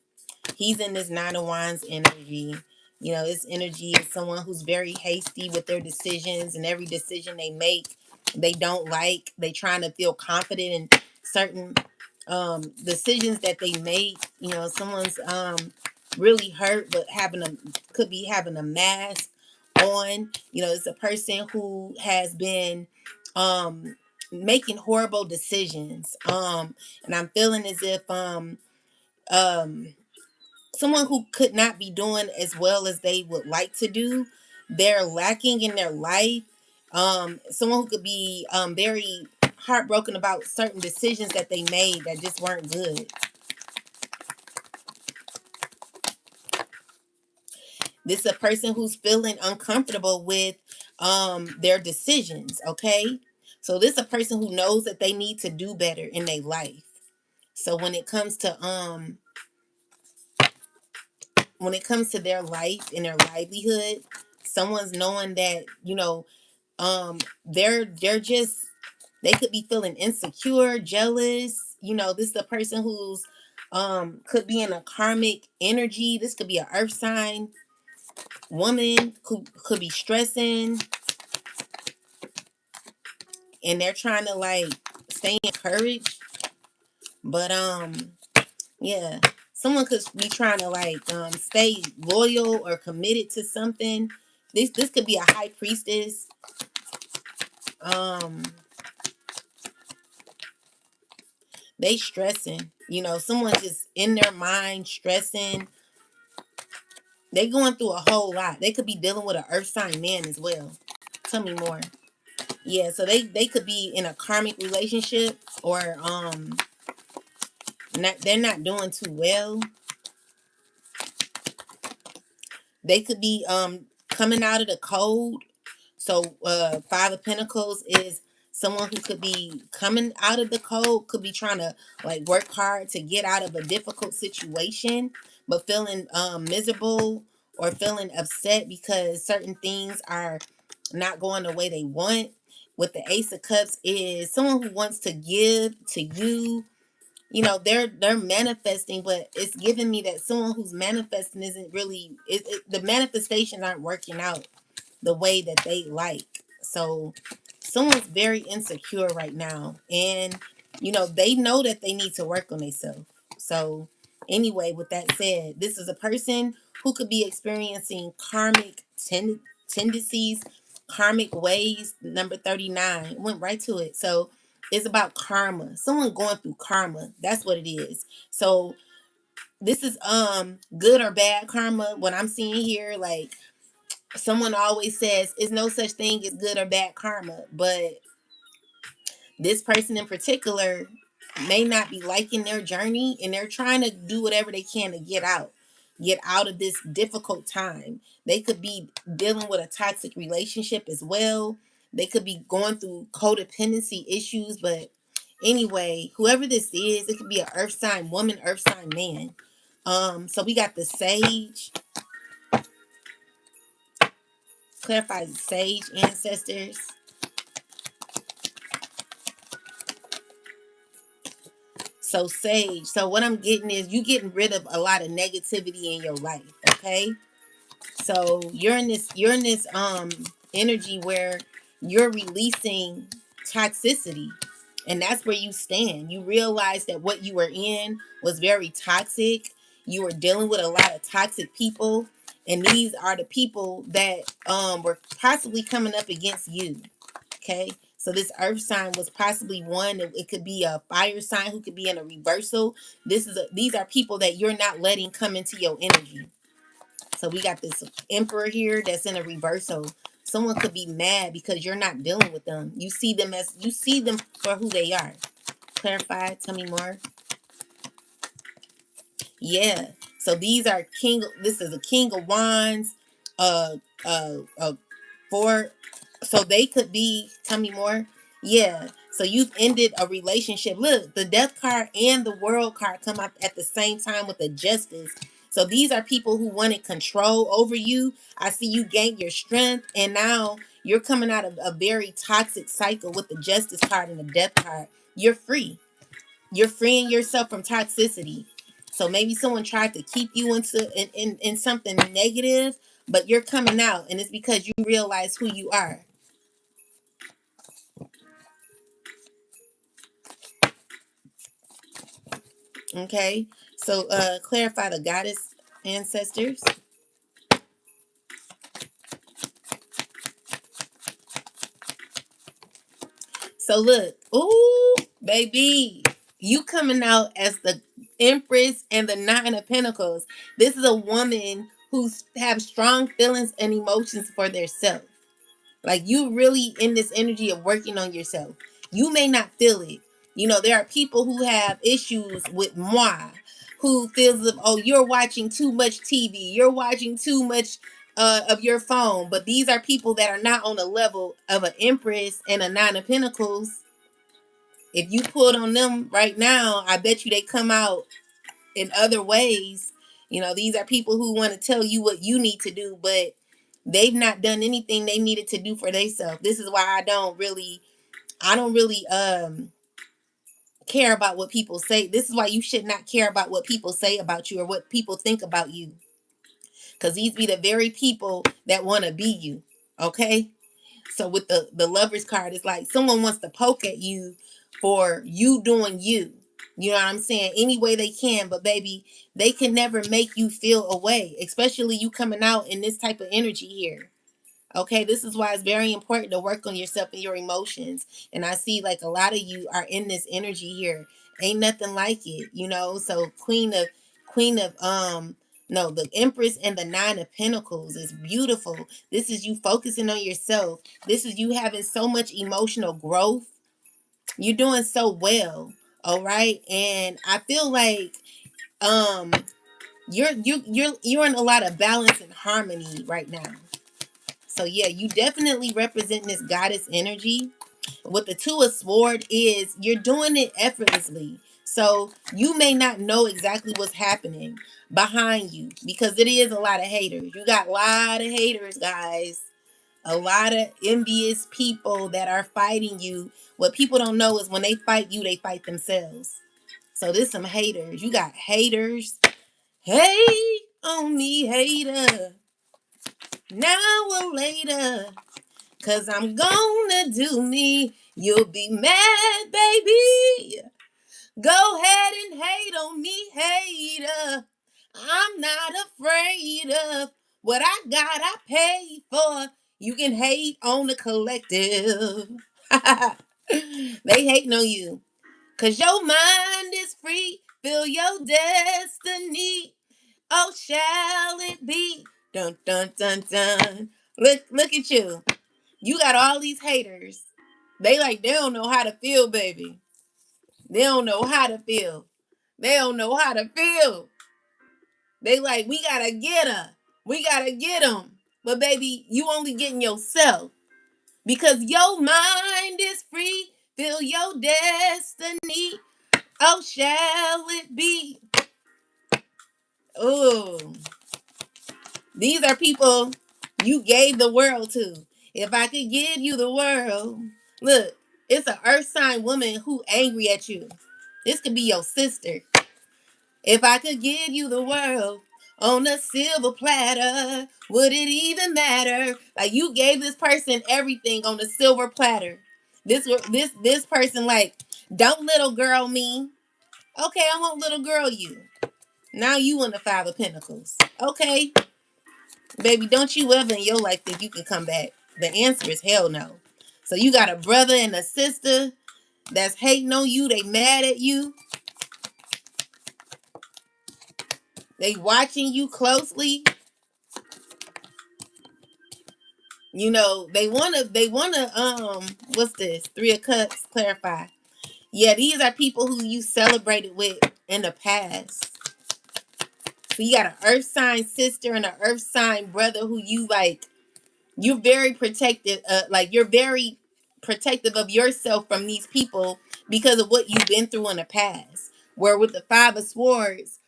He's in this Nine of Wands energy. You know, this energy is someone who's very hasty with their decisions, and every decision they make, they don't like. They trying to feel confident in certain decisions that they make. You know, someone's really hurt, but could be having a mask on. You know, it's a person who has been making horrible decisions. And I'm feeling as if um someone who could not be doing as well as they would like to do. They're lacking in their life. Someone who could be very heartbroken about certain decisions that they made that just weren't good. This is a person who's feeling uncomfortable with their decisions, okay? So this is a person who knows that they need to do better in their life. So when it comes to their life and their livelihood, someone's knowing that, you know, they're just, they could be feeling insecure, jealous. You know, this is a person who's could be in a karmic energy. This could be an earth sign woman, could be stressing. and they're trying to like stay encouraged. But yeah, someone could be trying to like stay loyal or committed to something. This could be a high priestess. Um, they stressing. You know, someone just in their mind stressing. They going through a whole lot. They could be dealing with an earth sign man as well. Tell me more. Yeah, so they could be in a karmic relationship, or they're not doing too well. They could be coming out of the code. So Five of Pentacles is someone who could be coming out of the code, could be trying to like work hard to get out of a difficult situation, but feeling miserable or feeling upset because certain things are not going the way they want. With the Ace of Cups is someone who wants to give to you. You know, they're manifesting, but it's giving me that someone who's manifesting isn't really the manifestations aren't working out the way that they like. So someone's very insecure right now, and you know they know that they need to work on themselves. So anyway, with that said, this is a person who could be experiencing karmic tendencies, karmic ways. Number 39 went right to it. So it's about karma. Someone going through karma. That's what it is. So this is good or bad karma. What I'm seeing here, like someone always says, is no such thing as good or bad karma, but this person in particular may not be liking their journey, and they're trying to do whatever they can to get out of this difficult time. They could be dealing with a toxic relationship as well. They could be going through codependency issues. But anyway, whoever this is, it could be an earth sign woman, earth sign man. So we got the Sage. Clarify the Sage ancestors. So Sage, so what I'm getting is you getting rid of a lot of negativity in your life, okay? So you're in this energy where you're releasing toxicity, and that's where you stand. You realize that what you were in was very toxic. You were dealing with a lot of toxic people, and these are the people that were possibly coming up against you. Okay. So this earth sign was possibly one. It could be a fire sign who could be in a reversal. These are people that you're not letting come into your energy. So we got this emperor here that's in a reversal. Someone could be mad because you're not dealing with them. You see them for who they are. Clarify. Tell me more. Yeah. So these are this is a king of wands, uh, four. So they could be. Tell me more. Yeah. So you've ended a relationship. Look, the death card and the world card come up at the same time with the justice. So these are people who wanted control over you. I see you gain your strength, and now you're coming out of a very toxic cycle with the justice card and the death card. You're free. You're freeing yourself from toxicity. So maybe someone tried to keep you in something negative, but you're coming out, and it's because you realize who you are. Okay. So clarify the goddess ancestors. So look, ooh, baby, you coming out as the Empress and the Nine of Pentacles. This is a woman who have strong feelings and emotions for their self. Like you really in this energy of working on yourself. You may not feel it. You know, there are people who have issues with moi, who feels of, oh, you're watching too much TV, you're watching too much of your phone. But these are people that are not on the level of an Empress and a Nine of Pentacles. If you pulled on them right now, I bet you they come out in other ways. You know, these are people who want to tell you what you need to do, but they've not done anything they needed to do for themselves. This is why I don't really care about what people say. This is why you should not care about what people say about you or what people think about you. Because these be the very people that want to be you. Okay? So with the Lovers card, it's like someone wants to poke at you for you doing you. You know what I'm saying? Any way they can, but baby, they can never make you feel away, especially you coming out in this type of energy here. Okay, this is why it's very important to work on yourself and your emotions. And I see like a lot of you are in this energy here. Ain't nothing like it, you know. So Queen of no, the Empress and the Nine of Pentacles is beautiful. This is you focusing on yourself. This is you having so much emotional growth. You're doing so well. All right. And I feel like um you're in a lot of balance and harmony right now. So yeah, you definitely represent this goddess energy. What the Two of Sword is, you're doing it effortlessly. So you may not know exactly what's happening behind you because it is a lot of haters. You got a lot of haters, guys. A lot of envious people that are fighting you. What people don't know is when they fight you, they fight themselves. So there's some haters. You got haters. Hate on me, hater. Now or later. Cause I'm gonna do me. You'll be mad, baby. Go ahead and hate on me, hater. I'm not afraid of what I got, I paid for. You can hate on the collective. They hating on you. Cause your mind is free. Feel your destiny. Oh, shall it be? Dun dun dun dun. Look at you. You got all these haters. They don't know how to feel, baby. They don't know how to feel. They don't know how to feel. They like, we gotta get her. We gotta get them. But baby, you only getting yourself. Because your mind is free. Feel your destiny. Oh, shall it be? Oh, these are people you gave the world to. If I could give you the world. Look, it's an earth sign woman who angry at you. This could be your sister. If I could give you the world on a silver platter, would it even matter? Like you gave this person everything on a silver platter. This person like, don't little girl me. Okay, I won't little girl you. Now you in the Five of Pentacles. Okay, baby, don't you ever in your life think you can come back? The answer is hell no. So you got a brother and a sister that's hating on you. They mad at you. They watching you closely. You know, they wanna what's this? Three of Cups, clarify. Yeah, these are people who you celebrated with in the past. So you got an earth sign sister and an earth sign brother who you like, you're very protective, like you're very protective of yourself from these people because of what you've been through in the past. Where with the Five of Swords,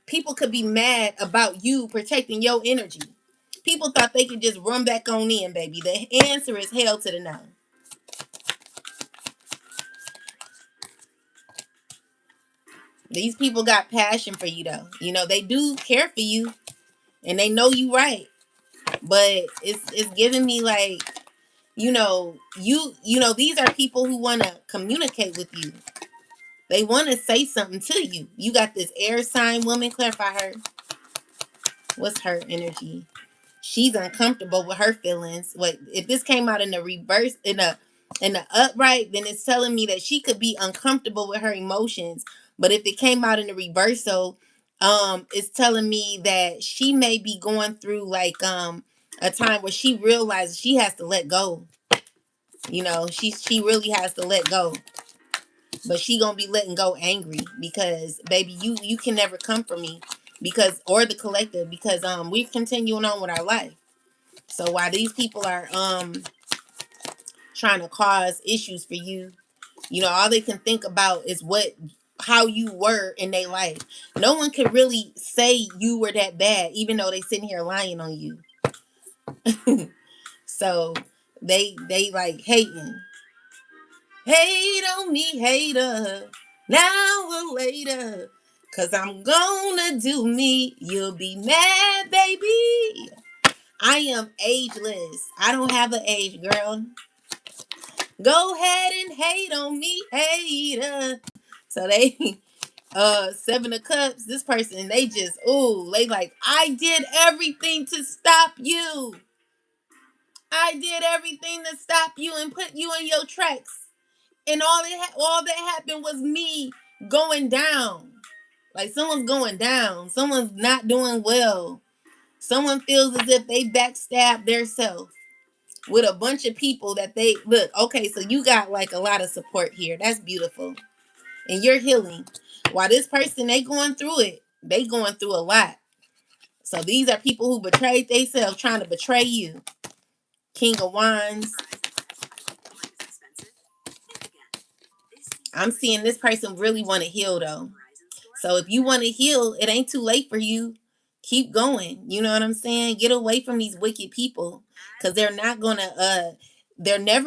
people could be mad about you protecting your energy. People thought they could just run back on in, baby. The answer is hell to the no. These people got passion for you though. You know, they do care for you and they know you right. But it's giving me like, you know, these are people who want to communicate with you. They want to say something to you. You got this air sign woman, clarify her. What's her energy? She's uncomfortable with her feelings. What if this came out in the reverse, in the upright, then it's telling me that she could be uncomfortable with her emotions. But if it came out in the reversal, it's telling me that she may be going through like a time where she realizes she has to let go. You know, she really has to let go. But she gonna be letting go angry because baby, you can never come for me because or the collective because we're continuing on with our life. So while these people are trying to cause issues for you, you know, all they can think about is how you were in their life. No one can really say you were that bad, even though they sitting here lying on you. So they like hating. Hate on me, hater. Now or later. Cause I'm gonna do me. You'll be mad, baby. I am ageless. I don't have an age, girl. Go ahead and hate on me, hater. So they Seven of Cups, this person, they just, ooh, they like, I did everything to stop you. I did everything to stop you and put you in your tracks. And all that happened was me going down. Like someone's going down. Someone's not doing well. Someone feels as if they backstabbed their self with a bunch of people that they look. Okay, so you got like a lot of support here. That's beautiful. And you're healing. While this person, they going through it. They going through a lot. So these are people who betrayed themselves trying to betray you. King of Wands. I'm seeing this person really want to heal though. So if you want to heal, it ain't too late for you. Keep going. You know what I'm saying? Get away from these wicked people because they're never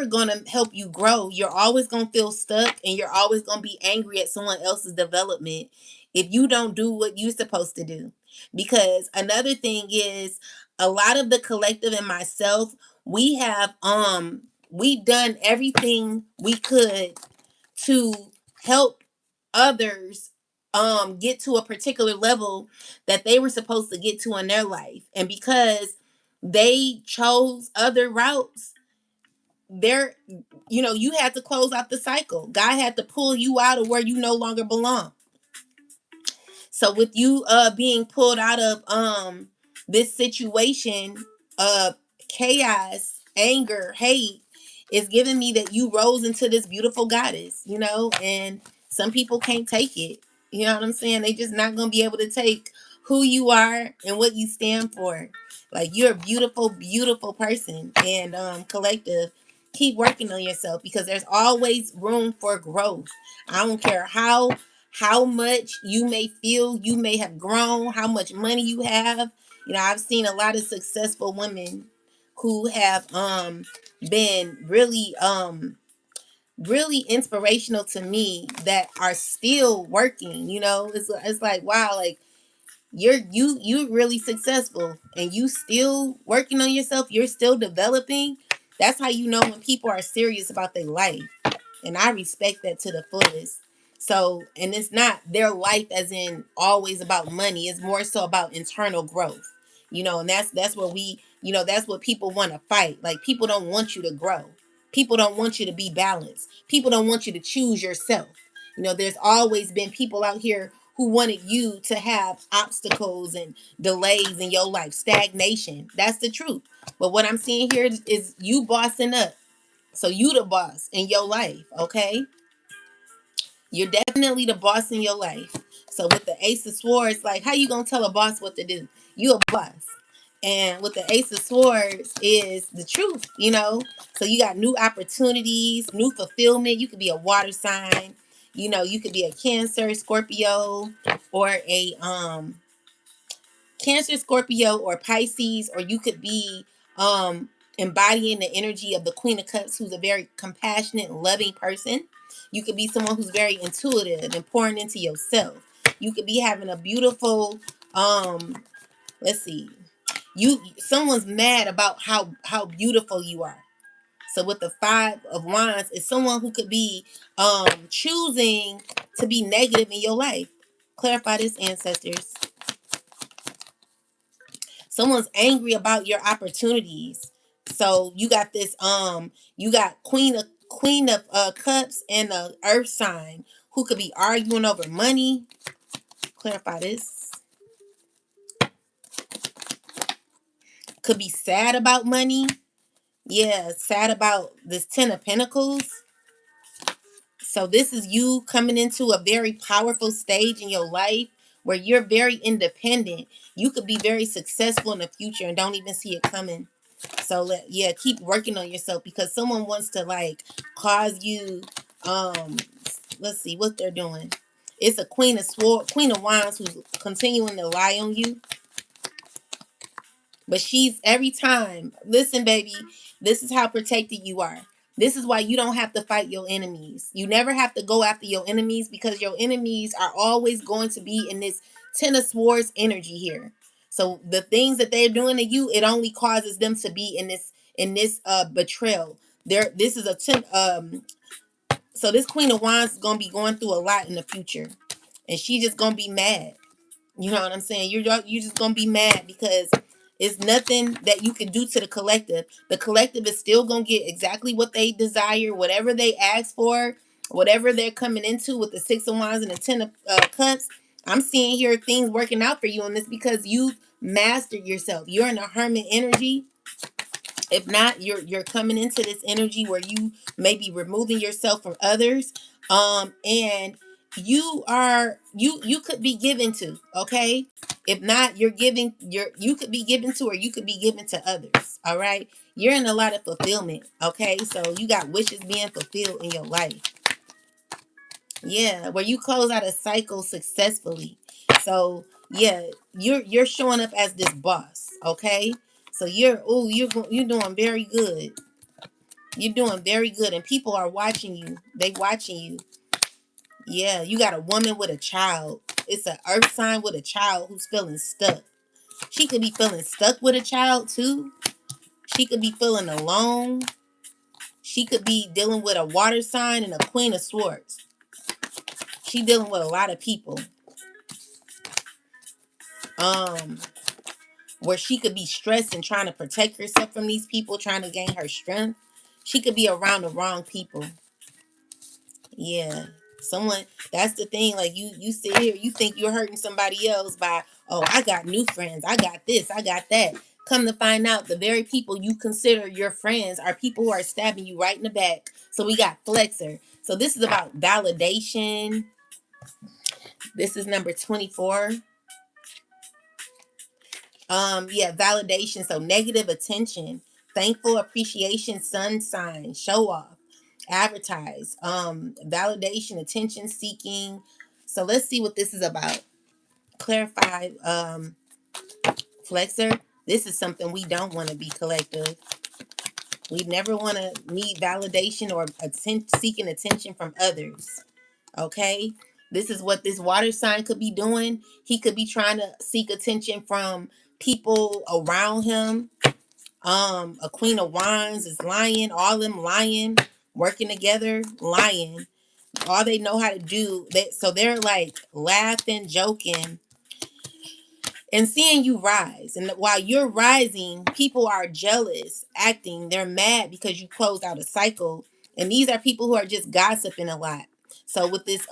gonna help you grow. You're always gonna feel stuck and you're always gonna be angry at someone else's development if you don't do what you're supposed to do. Because another thing is a lot of the collective and myself, we've done everything we could to help others get to a particular level that they were supposed to get to in their life. And because they chose other routes, they're you had to close out the cycle. God had to pull you out of where you no longer belong. So with you being pulled out of this situation of chaos, anger, hate, is giving me that you rose into this beautiful goddess, and some people can't take it. You know what I'm saying? They just not gonna be able to take who you are and what you stand for. Like you're a beautiful, beautiful person. And collective, keep working on yourself because there's always room for growth. I don't care how much you may feel you may have grown, how much money you have. I've seen a lot of successful women who have been really inspirational to me that are still working. It's like, wow, like you're really successful and you still working on yourself, you're still developing. That's how you know when people are serious about their life. And I respect that to the fullest. So, and it's not their life as in always about money. It's more so about internal growth. And that's what that's what people want to fight. Like people don't want you to grow. People don't want you to be balanced. People don't want you to choose yourself. There's always been people out here who wanted you to have obstacles and delays in your life, stagnation. That's the truth. But what I'm seeing here is you bossing up. So you the boss in your life, okay? You're definitely the boss in your life. So with the Ace of Swords, like how you gonna tell a boss what to do? You a boss. And with the Ace of Swords is the truth. So you got new opportunities, new fulfillment. You could be a water sign. You could be a Cancer, Scorpio, or a Cancer, Scorpio, or Pisces, or you could be embodying the energy of the Queen of Cups, who's a very compassionate, loving person. You could be someone who's very intuitive and pouring into yourself. You could be having a beautiful let's see. Someone's mad about how beautiful you are. So with the Five of Wands, it's someone who could be choosing to be negative in your life. Clarify this, ancestors. Someone's angry about your opportunities. So you got this you got Queen of Cups and the Earth sign who could be arguing over money. Clarify this. Could be sad about money. Yeah, sad about this Ten of Pentacles. So this is you coming into a very powerful stage in your life where you're very independent. You could be very successful in the future and don't even see it coming. So keep working on yourself because someone wants to like cause you let's see what they're doing. It's a Queen of Wands who's continuing to lie on you. But she's every time, listen, baby, this is how protected you are. This is why you don't have to fight your enemies. You never have to go after your enemies because your enemies are always going to be in this Ten of Swords energy here. So the things that they're doing to you, it only causes them to be in this betrayal. There, this is a so this Queen of Wands is gonna be going through a lot in the future, and she just gonna be mad. You know what I'm saying? You're just gonna be mad because it's nothing that you can do to the collective. The collective is still gonna get exactly what they desire, whatever they ask for, whatever they're coming into with the Six of Wands and the Ten of Cups. I'm seeing here things working out for you on this because you mastered yourself. You're in a hermit energy. If not, you're coming into this energy where you may be removing yourself from others, and you could be given to, okay? If not, you could be given to, or you could be given to others. All right, you're in a lot of fulfillment. Okay, so you got wishes being fulfilled in your life. Yeah, where you close out a cycle successfully. So yeah, you're showing up as this boss. Okay, so you're doing very good. You're doing very good, and people are watching you. They watching you. Yeah, you got a woman with a child. It's an earth sign with a child who's feeling stuck. She could be feeling stuck with a child too. She could be feeling alone. She could be dealing with a water sign and a Queen of Swords. She dealing with a lot of people. Um, where she could be stressed and trying to protect herself from these people, trying to gain her strength. She could be around the wrong people. Yeah. Someone, that's the thing. Like you sit here, you think you're hurting somebody else by, oh, I got new friends. I got this. I got that. Come to find out, the very people you consider your friends are people who are stabbing you right in the back. So we got Flexer. So this is about validation. This is number 24. Yeah, validation. So negative attention, thankful appreciation, sun sign, show off, advertise, validation, attention seeking. So let's see what this is about. Clarify, Flexer. This is something we don't want to be collective. We never want to need validation or seeking attention from others. Okay, this is what this water sign could be doing. He could be trying to seek attention from people around him. A Queen of Wands is lying. All them lying, working together, lying. All they know how to do that. So they're like laughing, joking, and seeing you rise. And while you're rising, people are jealous, acting. They're mad because you closed out a cycle. And these are people who are just gossiping a lot. So with this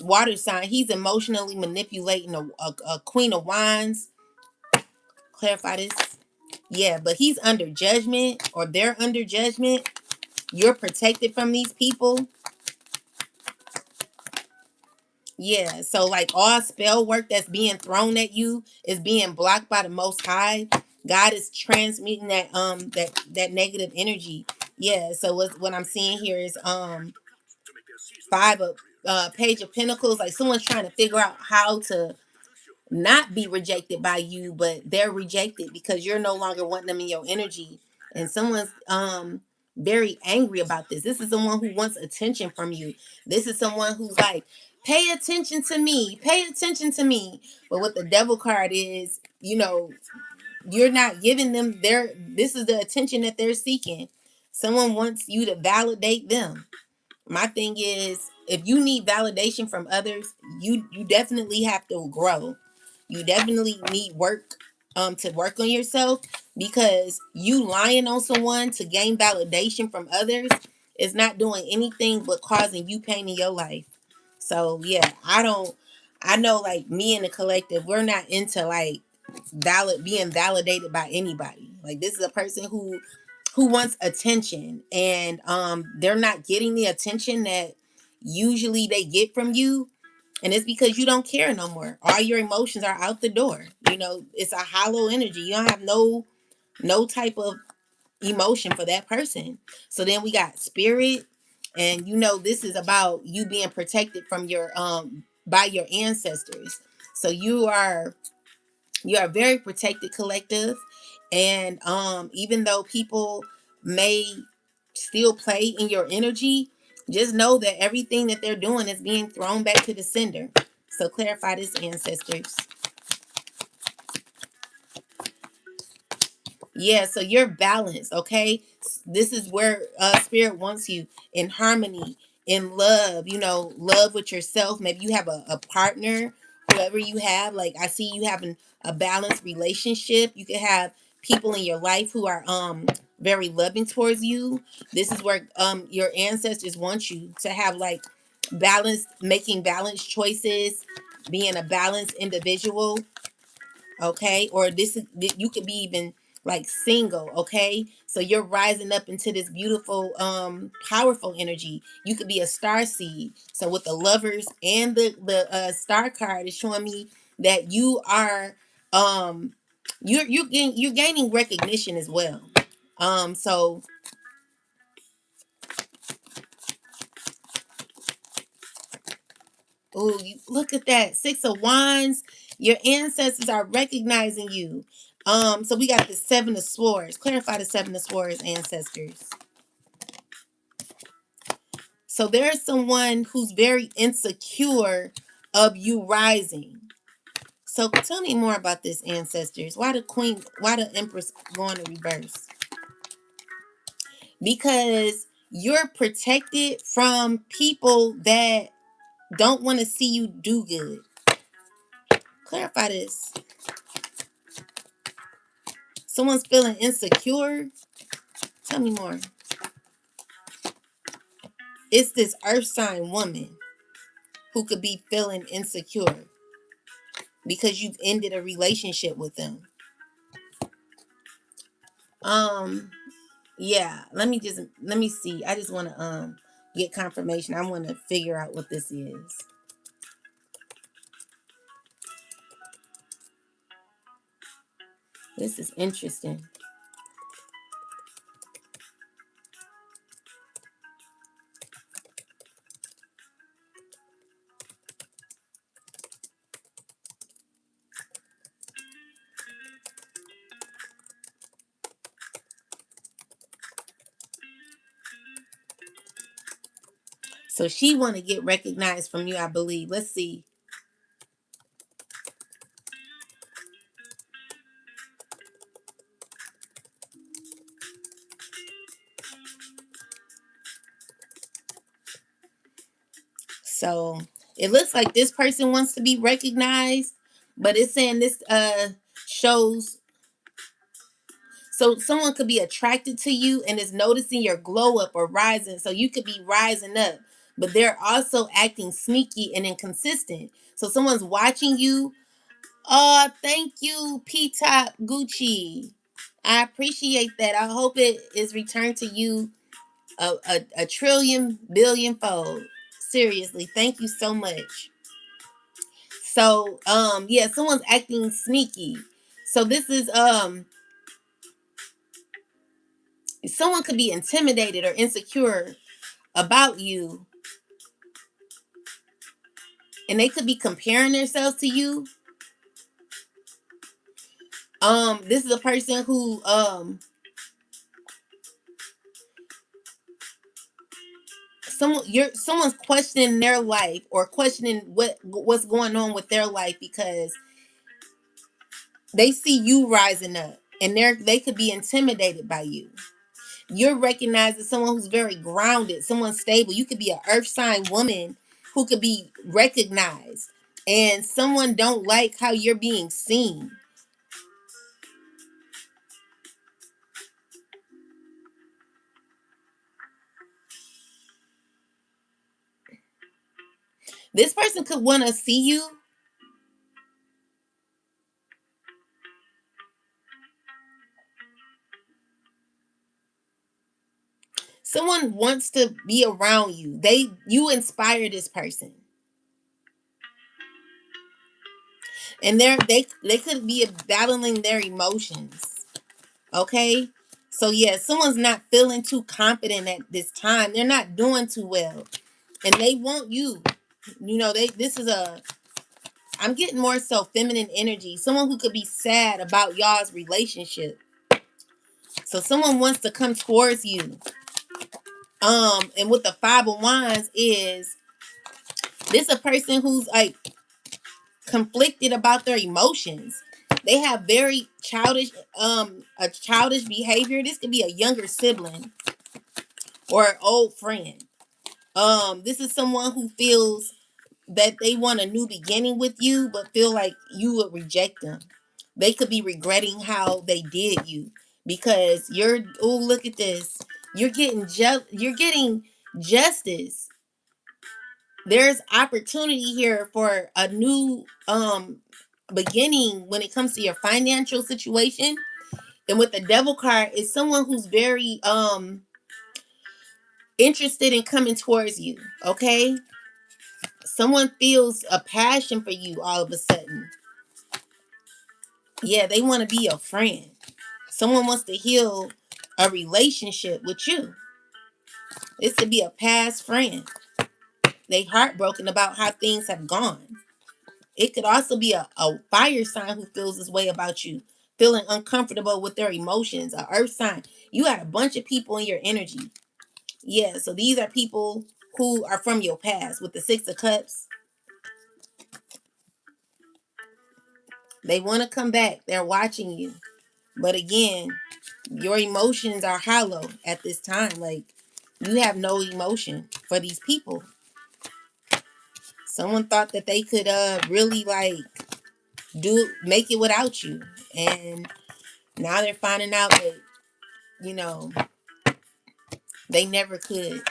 water sign, he's emotionally manipulating a Queen of Wands. Clarify this. Yeah, but he's under judgment, or they're under judgment. You're protected from these people. Yeah, so like all spell work that's being thrown at you is being blocked by the Most High. God is transmuting that negative energy. Yeah, so what I'm seeing here is five of Page of Pentacles. Like someone's trying to figure out how to not be rejected by you, but they're rejected because you're no longer wanting them in your energy. And someone's very angry about this. This is someone who wants attention from you. This is someone who's like, pay attention to me, pay attention to me. But what the devil card is, you're not giving them this is the attention that they're seeking. Someone wants you to validate them. My thing is, if you need validation from others, you definitely have to grow. You definitely need work to work on yourself, because you lying on someone to gain validation from others is not doing anything but causing you pain in your life. So yeah, I know, like me and the collective, we're not into like being validated by anybody. Like this is a person who wants attention, and they're not getting the attention that usually they get from you, and it's because you don't care no more. All your emotions are out the door. It's a hollow energy. You don't have no type of emotion for that person. So then we got spirit, and this is about you being protected from your by your ancestors. So you're a very protected collective, and even though people may still play in your energy, just know that everything that they're doing is being thrown back to the sender. So clarify this, ancestors. Yeah, so you're balanced, okay? This is where spirit wants you in harmony, in love, love with yourself. Maybe you have a partner, whoever you have. Like I see you having a balanced relationship. You could have people in your life who are very loving towards you. This is where your ancestors want you to have like balance, making balanced choices, being a balanced individual, okay? Or you could be even like single, okay? So you're rising up into this beautiful powerful energy. You could be a star seed. So with the lovers and the star card is showing me that you are you're gaining recognition as well. So oh, you look at that. 6 of Wands. Your ancestors are recognizing you. So we got the 7 of Swords. Clarify the 7 of Swords, ancestors. So there's someone who's very insecure of you rising. So tell me more about this, ancestors. Why the Empress going to reverse? Because you're protected from people that don't want to see you do good. Clarify this. Someone's feeling insecure. Tell me more. It's this earth sign woman who could be feeling insecure because you've ended a relationship with them. Yeah, let me see. I just want to get confirmation. I want to figure out what this is. This is interesting. So she want to get recognized from you, I believe. Let's see. So it looks like this person wants to be recognized, but it's saying this shows. So someone could be attracted to you and is noticing your glow up or rising. So you could be rising up, but they're also acting sneaky and inconsistent. So someone's watching you. Oh, thank you, P Top Gucci. I appreciate that. I hope it is returned to you a trillion billion fold. Seriously, thank you so much. So yeah, someone's acting sneaky. So this is someone could be intimidated or insecure about you, and they could be comparing themselves to you. This is a person who someone's questioning their life or questioning what's going on with their life because they see you rising up and they could be intimidated by you. You're recognized as someone who's very grounded, someone stable. You could be an earth sign woman who could be recognized, and someone don't like how you're being seen. This person could want to see you. Someone wants to be around you. You inspire this person. And they could be battling their emotions. Okay? So yeah, someone's not feeling too confident at this time. They're not doing too well. And they want you. This is I'm getting more so feminine energy. Someone who could be sad about y'all's relationship. So someone wants to come towards you. And with the 5 of Wands is this a person who's like conflicted about their emotions. They have very childish, a childish behavior. This could be a younger sibling or an old friend. This is someone who feels that they want a new beginning with you, but feel like you would reject them. They could be regretting how they did you because you're. Oh, look at this. You're getting You're getting justice. There's opportunity here for a new beginning when it comes to your financial situation. And with the devil card, is someone who's very interested in coming towards you. Okay, someone feels a passion for you all of a sudden. Yeah, they want to be your friend. Someone wants to heal a relationship with you. This could be a past friend. They heartbroken about how things have gone. It could also be a fire sign who feels this way about you, feeling uncomfortable with their emotions. A earth sign. You got a bunch of people in your energy. Yeah, so these are people who are from your past. With the Six of Cups, they want to come back. They're watching you. But again, your emotions are hollow at this time. Like, you have no emotion for these people. Someone thought that they could really like make it without you. And now they're finding out that, you know, they never could.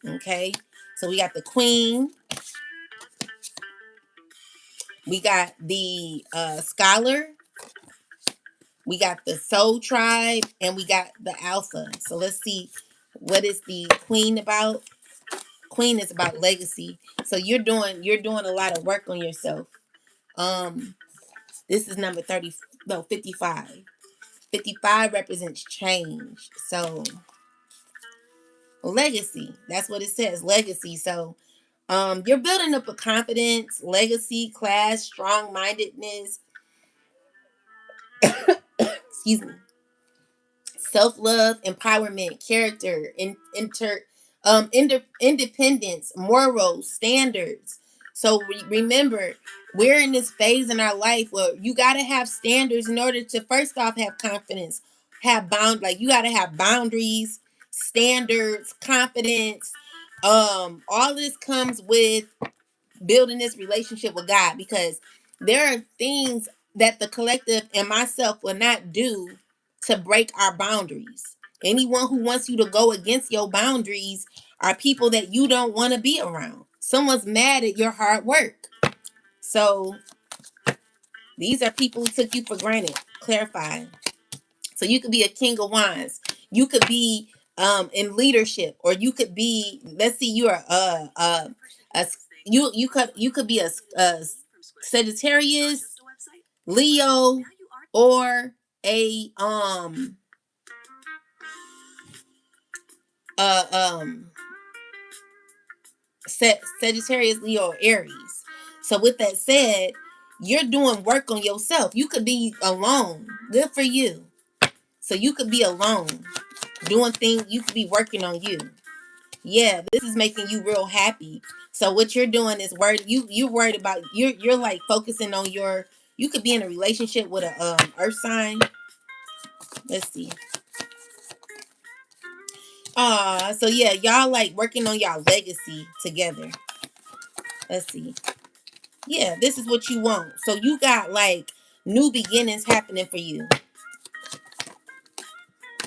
Okay? So we got the Queen, we got the Scholar, we got the Soul Tribe, and we got the Alpha. So let's see, what is the Queen about? Queen is about legacy. So you're doing a lot of work on yourself. Um this is number 30, no, 55. 55 represents change. So legacy, that's what it says, legacy. So you're building up a confidence, legacy, class, strong-mindedness, excuse me, self-love, empowerment, character, independence, morals, standards. So remember, we're in this phase in our life where you got to have standards in order to first off have confidence, like you got to have boundaries, standards, confidence. All this comes with building this relationship with God, because there are things that the collective and myself will not do to break our boundaries. Anyone who wants you to go against your boundaries are people that you don't want to be around. Someone's mad at your hard work. So these are people who took you for granted. Clarify. So you could be a king of wands. You could be in leadership, or you could be, let's see, you are a you could be a Sagittarius, Leo, or a uh um Sagittarius, Leo, or Aries. So with that said, you're doing work on yourself. You could be alone. Good for you. So you could be alone doing things. You could be working on you. Yeah, this is making you real happy. So what you're doing is you're worried about, you're like focusing on your, you could be in a relationship with a earth sign. Let's see. So yeah, y'all like working on y'all legacy together. Let's see. Yeah, this is what you want. So you got like new beginnings happening for you.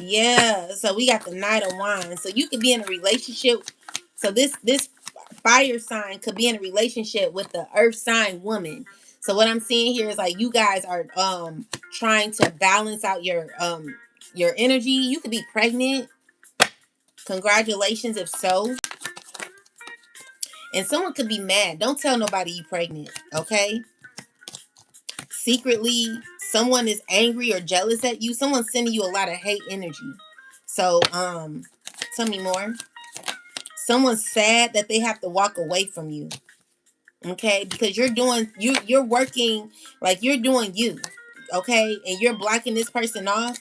Yeah, so we got the Knight of Wands. So you could be in a relationship. So this fire sign could be in a relationship with the earth sign woman. So what I'm seeing here is like you guys are trying to balance out your energy. You could be pregnant. Congratulations if so. And someone could be mad. Don't tell nobody you pregnant, okay? Secretly, someone is angry or jealous at you. Someone's sending you a lot of hate energy. So tell me more. Someone's sad that they have to walk away from you. Okay, because you're working, like you're doing you, okay, and you're blocking this person off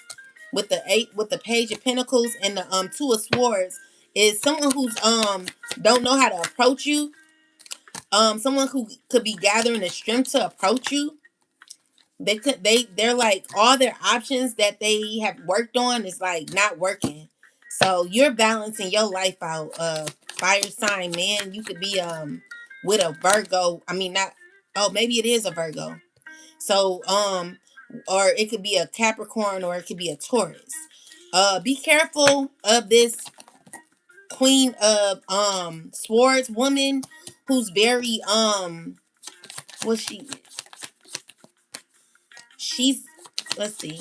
with the Page of Pentacles and the Two of Swords. Is someone who's don't know how to approach you, someone who could be gathering the strength to approach you, they're like all their options that they have worked on is like not working. So you're balancing your life out. Fire sign man, you could be with a Virgo. I mean not, oh maybe it is a Virgo. So or it could be a Capricorn or it could be a Taurus. Be careful of this Queen of Swords woman who's very what she's, let's see.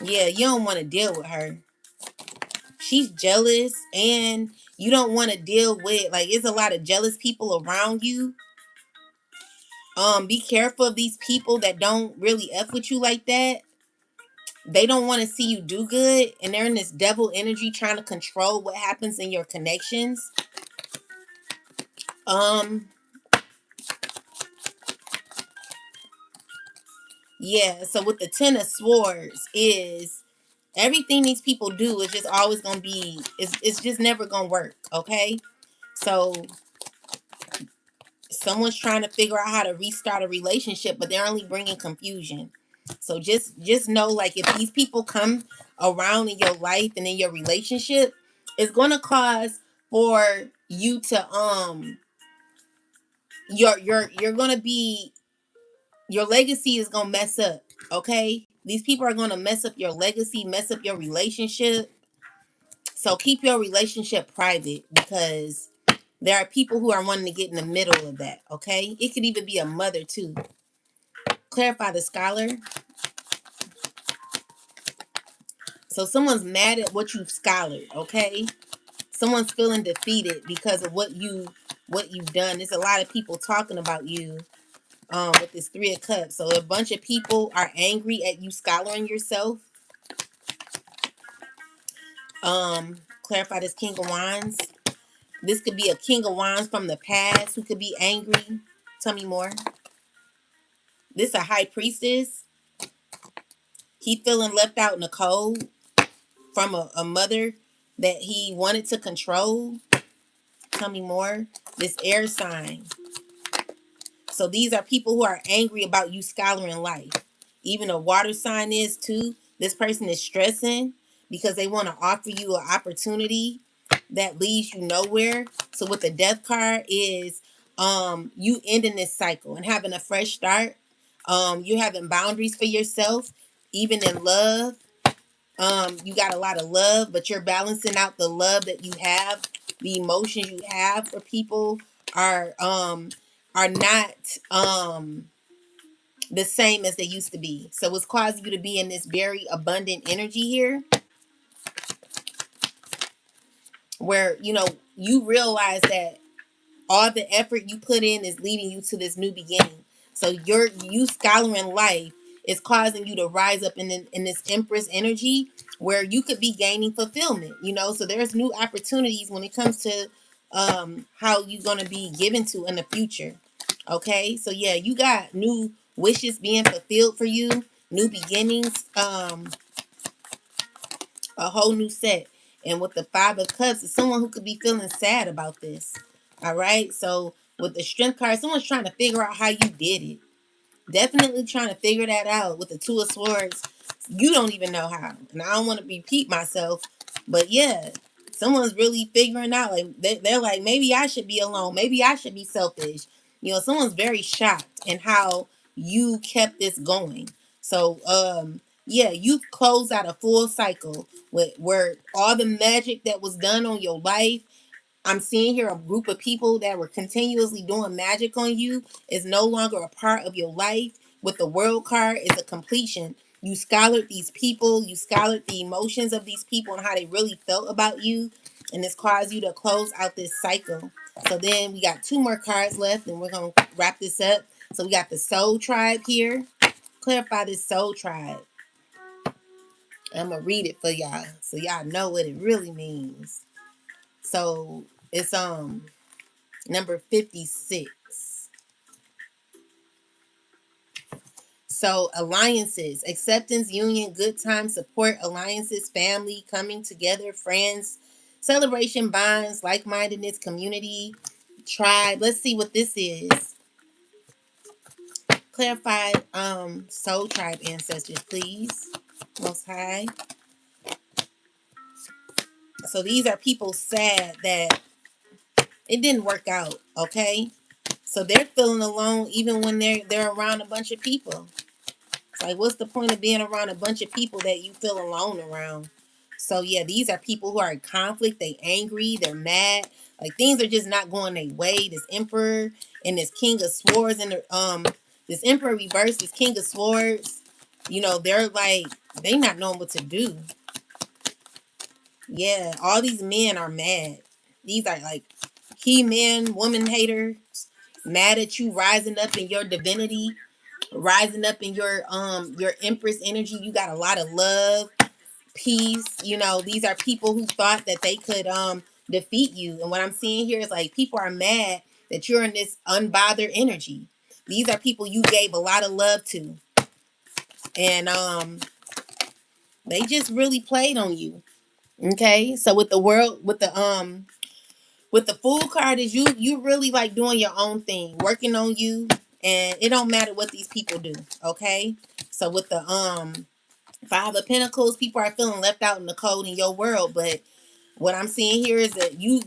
Yeah, you don't want to deal with her. She's jealous and you don't want to deal with, like, it's a lot of jealous people around you. Be careful of these people that don't really F with you like that. They don't want to see you do good and they're in this devil energy trying to control what happens in your connections. Um yeah, so with the Ten of Swords is everything these people do is just always gonna be, it's just never gonna work, okay? So someone's trying to figure out how to restart a relationship, but they're only bringing confusion. So just know, like, if these people come around in your life and in your relationship, it's gonna cause for you to you're gonna be, your legacy is gonna mess up, okay? These people are gonna mess up your legacy, mess up your relationship. So keep your relationship private because there are people who are wanting to get in the middle of that, okay? It could even be a mother too. Clarify the scholar. So someone's mad at what you've scholared, okay? Someone's feeling defeated because of what you've done. There's a lot of people talking about you with this Three of Cups. So a bunch of people are angry at you scholaring yourself. Clarify this King of Wands. This could be a King of Wands from the past who could be angry. Tell me more. This is a High Priestess. He feeling left out in the cold from a mother that he wanted to control. Tell me more. This air sign. So these are people who are angry about you scholaring life. Even a water sign is too. This person is stressing because they want to offer you an opportunity that leads you nowhere. So with the death card is you ending this cycle and having a fresh start. You're having boundaries for yourself, even in love. You got a lot of love, but you're balancing out the love that you have, the emotions you have for people are not the same as they used to be. So it's causing you to be in this very abundant energy here where you realize that all the effort you put in is leading you to this new beginning. So you scholaring life is causing you to rise up in this Empress energy where you could be gaining fulfillment. So there's new opportunities when it comes to how you're going to be given to in the future. Okay, so yeah, you got new wishes being fulfilled for you, new beginnings, a whole new set. And with the Five of Cups, it's someone who could be feeling sad about this. All right. So with the Strength card, someone's trying to figure out how you did it. Definitely trying to figure that out. With the Two of Swords, you don't even know how. And I don't want to repeat myself, but yeah, someone's really figuring out. Like they're like, maybe I should be alone. Maybe I should be selfish. Someone's very shocked in how you kept this going. So yeah, you closed out a full cycle with where all the magic that was done on your life. I'm seeing here a group of people that were continuously doing magic on you is no longer a part of your life. With the World card is a completion. You scholared these people, you scholared the emotions of these people and how they really felt about you, and it's caused you to close out this cycle. So then we got two more cards left and we're going to wrap this up. So we got the Soul Tribe here. Clarify this Soul Tribe. I'm going to read it for y'all so y'all know what it really means. So it's number 56. So alliances, acceptance, union, good time, support, alliances, family, coming together, friends, celebration, bonds, like-mindedness, community, tribe. Let's see what this is. Clarify soul tribe ancestors, please. Most high. So these are people sad that it didn't work out, okay? So they're feeling alone even when they're around a bunch of people. It's like, what's the point of being around a bunch of people that you feel alone around? So yeah, these are people who are in conflict. They angry. They're mad. Like things are just not going their way. This emperor and this king of swords and this emperor reversed. This king of swords. You know, they're like they not knowing what to do. Yeah, all these men are mad. These are like he-men, woman haters, mad at you rising up in your divinity, rising up in your empress energy. You got a lot of love, peace. You know, these are people who thought that they could defeat you. And what I'm seeing here is like people are mad that you're in this unbothered energy. These are people you gave a lot of love to. And they just really played on you. Okay? So with the world with the fool card is you really like doing your own thing, working on you, and it don't matter what these people do. Okay? So with the Five of Pentacles, people are feeling left out in the cold in your world, but what I'm seeing here is that you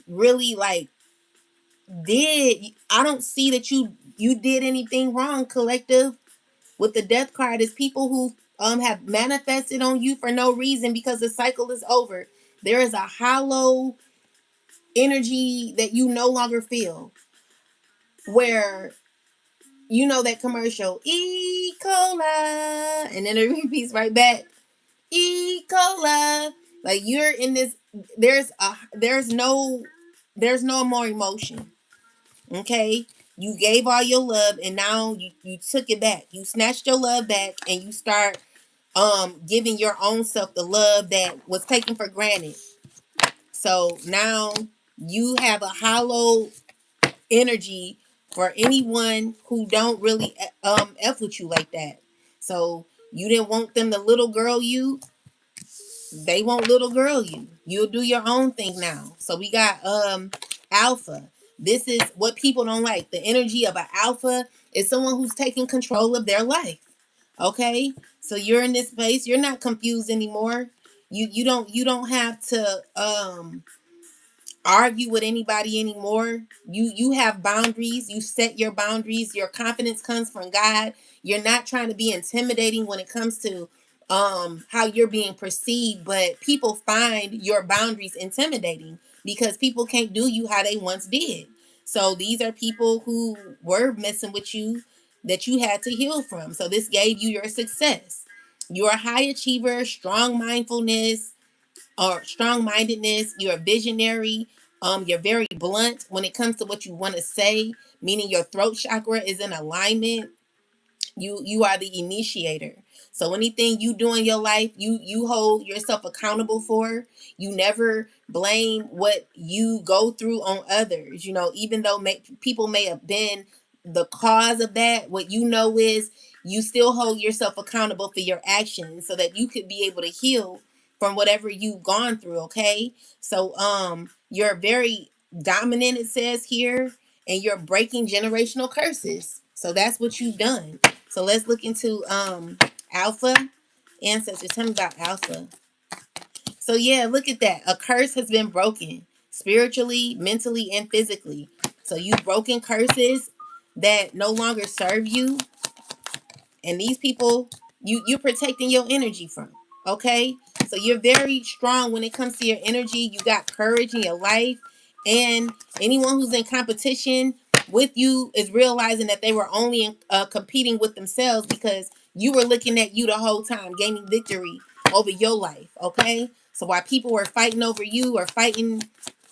really like did I don't see that you did anything wrong, collective. With the death card is people who have manifested on you for no reason because the cycle is over. There is a hollow energy that you no longer feel, where you know that commercial E. coli and then it repeats right back E. coli. Like you're in this. There's no more emotion. Okay, you gave all your love and now you took it back. You snatched your love back and you start giving your own self the love that was taken for granted. So now you have a hollow energy for anyone who don't really f with you like that. So you didn't want them to little girl you. They won't little girl you. You'll do your own thing now. So we got alpha. This is what people don't like. The energy of an alpha is someone who's taking control of their life. Okay? So you're in this place, you're not confused anymore. You don't have to argue with anybody anymore. You have boundaries. You set your boundaries. Your confidence comes from God. You're not trying to be intimidating when it comes to how you're being perceived, but people find your boundaries intimidating because people can't do you how they once did. So these are people who were messing with you that you had to heal from. So this gave you your success. You're a high achiever, strong mindfulness, or strong mindedness. You're a visionary. You're very blunt when it comes to what you want to say, meaning your throat chakra is in alignment. You are the initiator. So anything you do in your life, you hold yourself accountable for. You never blame what you go through on others. You know, even though people may have been the cause of that, what you know is you still hold yourself accountable for your actions so that you could be able to heal from whatever you've gone through. Okay, so you're very dominant, it says here, and you're breaking generational curses. So that's what you've done. So let's look into alpha ancestors. Tell me about alpha. So yeah, look at that. A curse has been broken spiritually, mentally, and physically. So you've broken curses that no longer serve you, and these people you're protecting your energy from. Okay, so you're very strong when it comes to your energy. You got courage in your life, and anyone who's in competition with you is realizing that they were only competing with themselves because you were looking at you the whole time, gaining victory over your life. Okay, so while people were fighting over you or fighting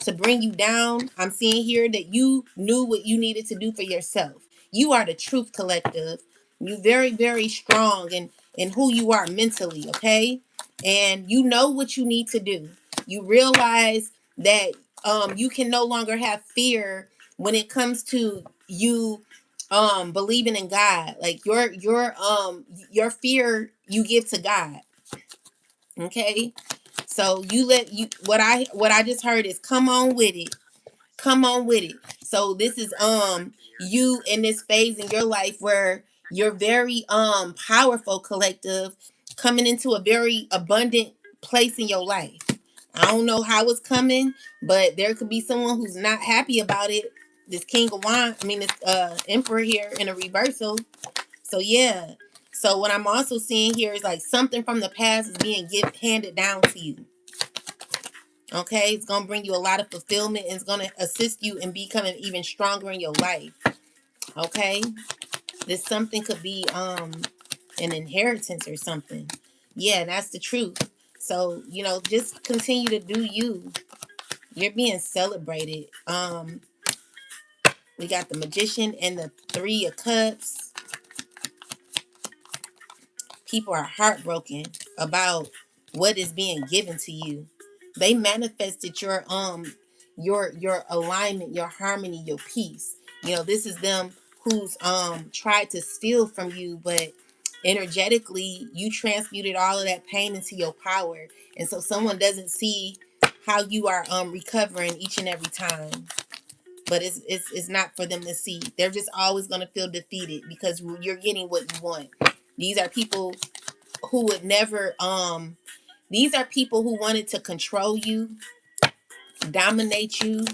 to bring you down, I'm seeing here that you knew what you needed to do for yourself. You are the truth, collective. You very strong in who you are mentally, okay? And you know what you need to do. You realize that you can no longer have fear when it comes to you believing in God. Like your fear you give to God. Okay? So you let you what I just heard is come on with it. Come on with it. So this is you in this phase in your life where you're very powerful, collective, coming into a very abundant place in your life. I don't know how it's coming, but there could be someone who's not happy about it. This King of Wands, I mean this Emperor here in a reversal. So yeah. So what I'm also seeing here is like something from the past is being handed down to you. Okay, it's gonna bring you a lot of fulfillment and it's gonna assist you in becoming even stronger in your life. Okay, this something could be an inheritance or something. Yeah, that's the truth. So just continue to do you. You're being celebrated. We got the Magician and the Three of Cups. People are heartbroken about what is being given to you. They manifested your alignment, your harmony, your peace. This is them who's tried to steal from you, but energetically you transmuted all of that pain into your power. And so someone doesn't see how you are recovering each and every time. But it's not for them to see. They're just always going to feel defeated because you're getting what you want. These are people who would never these are people who wanted to control you, dominate you,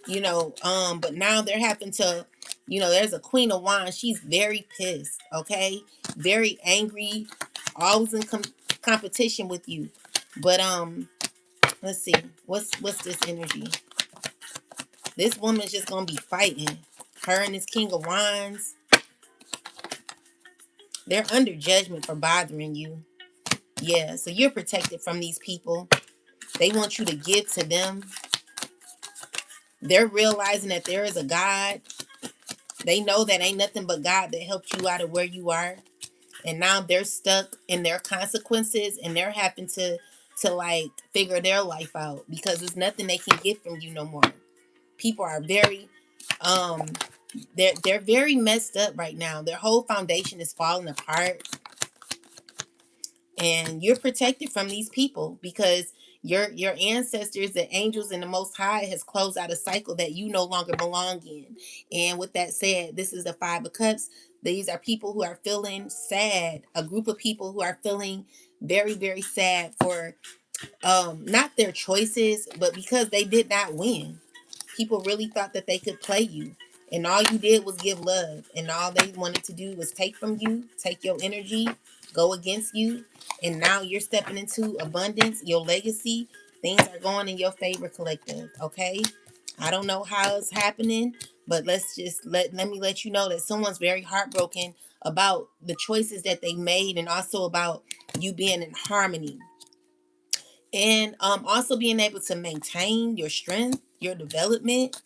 but now they're having to, there's a Queen of Wands. She's very pissed, okay? Very angry, always in competition with you. But let's see. What's this energy? This woman's just gonna be fighting. Her and this King of Wands. They're under judgment for bothering you. Yeah, so you're protected from these people. They want you to give to them. They're realizing that there is a God. They know that ain't nothing but God that helped you out of where you are. And now they're stuck in their consequences and they're having to like figure their life out because there's nothing they can get from you no more. People are very they're very messed up right now. Their whole foundation is falling apart. And you're protected from these people because your ancestors, the angels and the Most High, has closed out a cycle that you no longer belong in. And with that said, this is the Five of Cups. These are people who are feeling sad, a group of people who are feeling very, very sad for not their choices, but because they did not win. People really thought that they could play you. And all you did was give love. And all they wanted to do was take from you, take your energy, go against you. And now you're stepping into abundance, your legacy. Things are going in your favor, collective. Okay? I don't know how it's happening, but let me let you know that someone's very heartbroken about the choices that they made and also about you being in harmony. And also being able to maintain your strength, your development.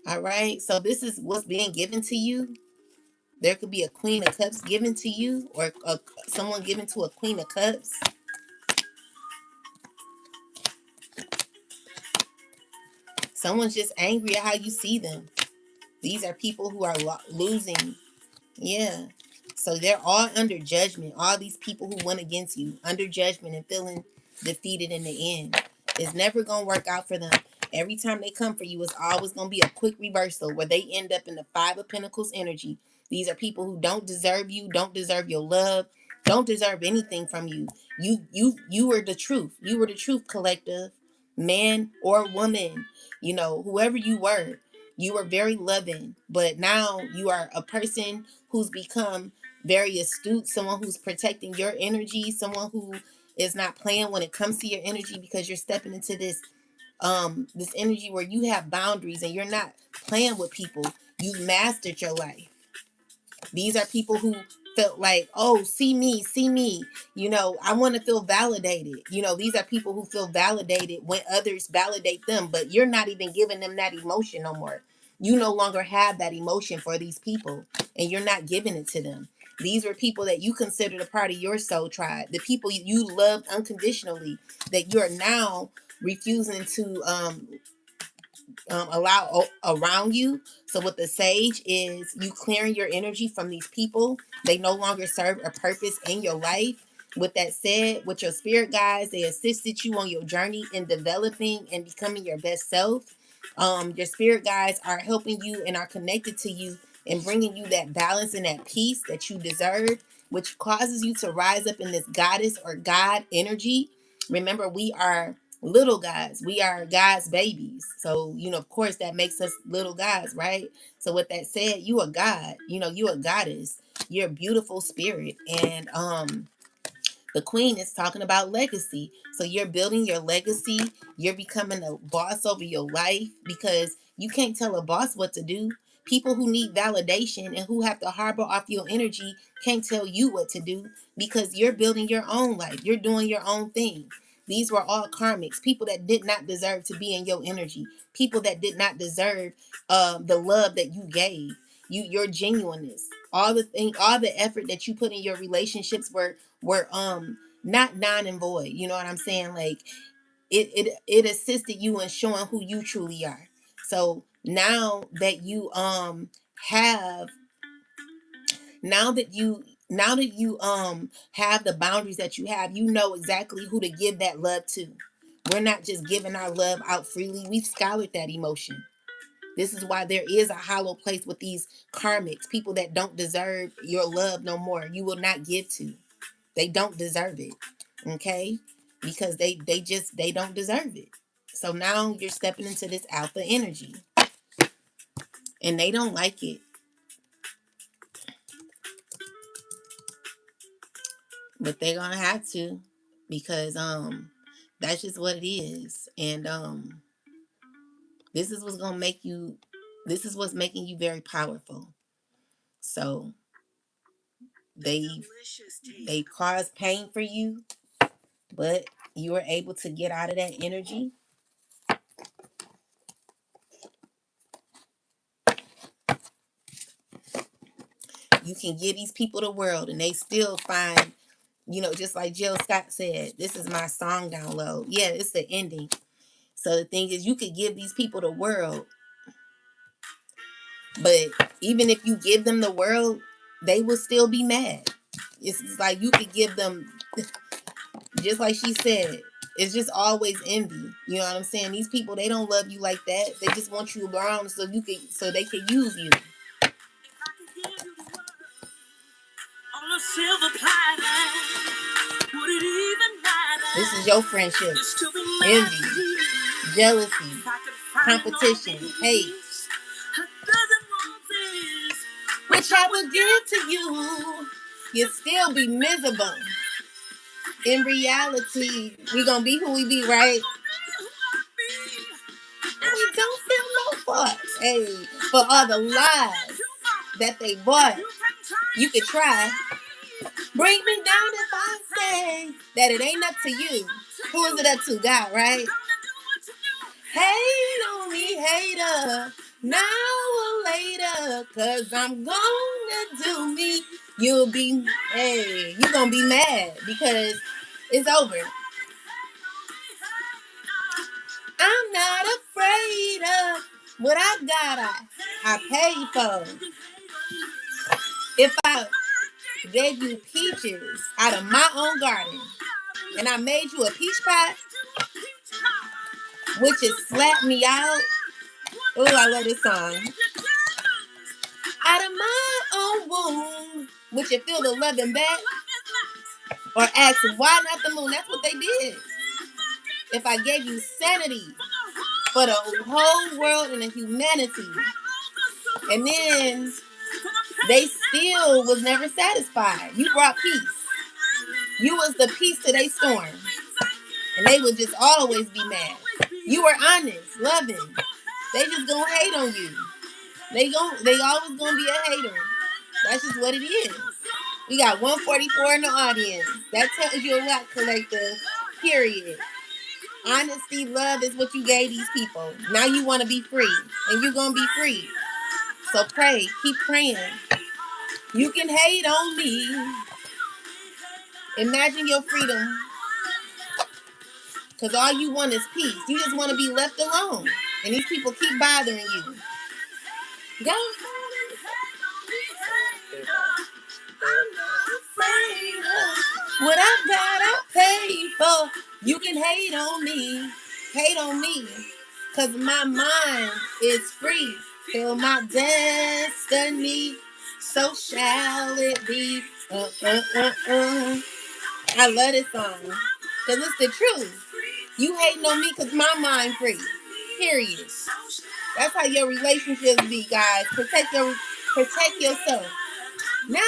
All right. So this is what's being given to you. There could be a Queen of Cups given to you or someone given to a Queen of Cups. Someone's just angry at how you see them. These are people who are losing. Yeah. So they're all under judgment. All these people who went against you, under judgment and feeling defeated in the end. It's never going to work out for them. Every time they come for you, it's always going to be a quick reversal where they end up in the Five of Pentacles energy. These are people who don't deserve you, don't deserve your love, don't deserve anything from you. You were the truth. You were the truth, collective. Man or woman, whoever you were very loving, but now you are a person who's become very astute, someone who's protecting your energy, someone who is not playing when it comes to your energy because you're stepping into this energy where you have boundaries and you're not playing with people. You've mastered your life. These are people who felt like, oh, see me, see me. I want to feel validated. These are people who feel validated when others validate them, but you're not even giving them that emotion no more. You no longer have that emotion for these people and you're not giving it to them. These were people that you considered a part of your soul tribe, the people you loved unconditionally, that you're now refusing to allow around you. So what the Sage is, you clearing your energy from these people. They no longer serve a purpose in your life. With that said, with your spirit guides, they assisted you on your journey in developing and becoming your best self. Your spirit guides are helping you and are connected to you and bringing you that balance and that peace that you deserve, which causes you to rise up in this goddess or God energy. Remember, we are little gods. We are God's babies. So, of course, that makes us little gods, right? So, with that said, you are God. You are goddess. You're a beautiful spirit. And the queen is talking about legacy. So you're building your legacy. You're becoming a boss over your life because you can't tell a boss what to do. People who need validation and who have to harbor off your energy can't tell you what to do because you're building your own life. You're doing your own thing. These were all karmics, people that did not deserve to be in your energy, people that did not deserve the love that you gave. Your genuineness, all the effort that you put in your relationships were not non and void. You know what I'm saying? Like it assisted you in showing who you truly are. So have now that you have the boundaries that you have, you know exactly who to give that love to. We're not just giving our love out freely. We've scoured that emotion. This is why there is a hollow place with these karmics, people that don't deserve your love no more. You will not give to. They don't deserve it. Okay? Because they don't deserve it. So now you're stepping into this alpha energy. And they don't like it. But they're gonna have to because that's just what it is. And this is what's gonna make you this is what's making you very powerful. So they cause pain for you, but you are able to get out of that energy. You can give these people the world and they still find, just like Jill Scott said, this is my song download. Yeah, it's the ending. So the thing is, you could give these people the world, but even if you give them the world, they will still be mad. It's like you could give them, just like she said, it's just always envy. You know what I'm saying? These people, they don't love you like that. They just want you around so they can use you. On a silver platter, would it even matter? This is your friendship. Envy, jealousy, competition, hate. Which I would give to you. You'd still be miserable. In reality, we gonna be who we be, right? And we don't feel no fucks. Hey, for all the lies that they bought, you could try. Bring me down if I say that it ain't up to you. Who is it up to? God, right? Hate on me, hater. Now or later, cause I'm gonna do me. You're gonna be mad because it's over. I'm not afraid of what I got. I paid for. If I gave you peaches out of my own garden and I made you a peach pie, which is slap me out. Oh, I love this song. Out of my own womb, would you feel the loving back? Or ask why not the moon? That's what they did. If I gave you sanity for the whole world and the humanity, and then they still was never satisfied. You brought peace. You was the peace to their storm. And they would just always be mad. You were honest, loving. They just gonna hate on you. They always gonna be a hater. That's just what it is. We got 144 in the audience. That tells you a lot, collective. Period. Honesty, love is what you gave these people. Now you want to be free. And you're going to be free. So pray. Keep praying. You can hate on me. Imagine your freedom. Because all you want is peace. You just want to be left alone. And these people keep bothering you. Go. I'm not afraid of what I got, I paid for. You can hate on me. Hate on me. Cause my mind is free. Feel my destiny. So shall it be. I love this song. Cause it's the truth. You hating on me cause my mind free. Period. That's how your relationships be, guys. Protect yourself. Now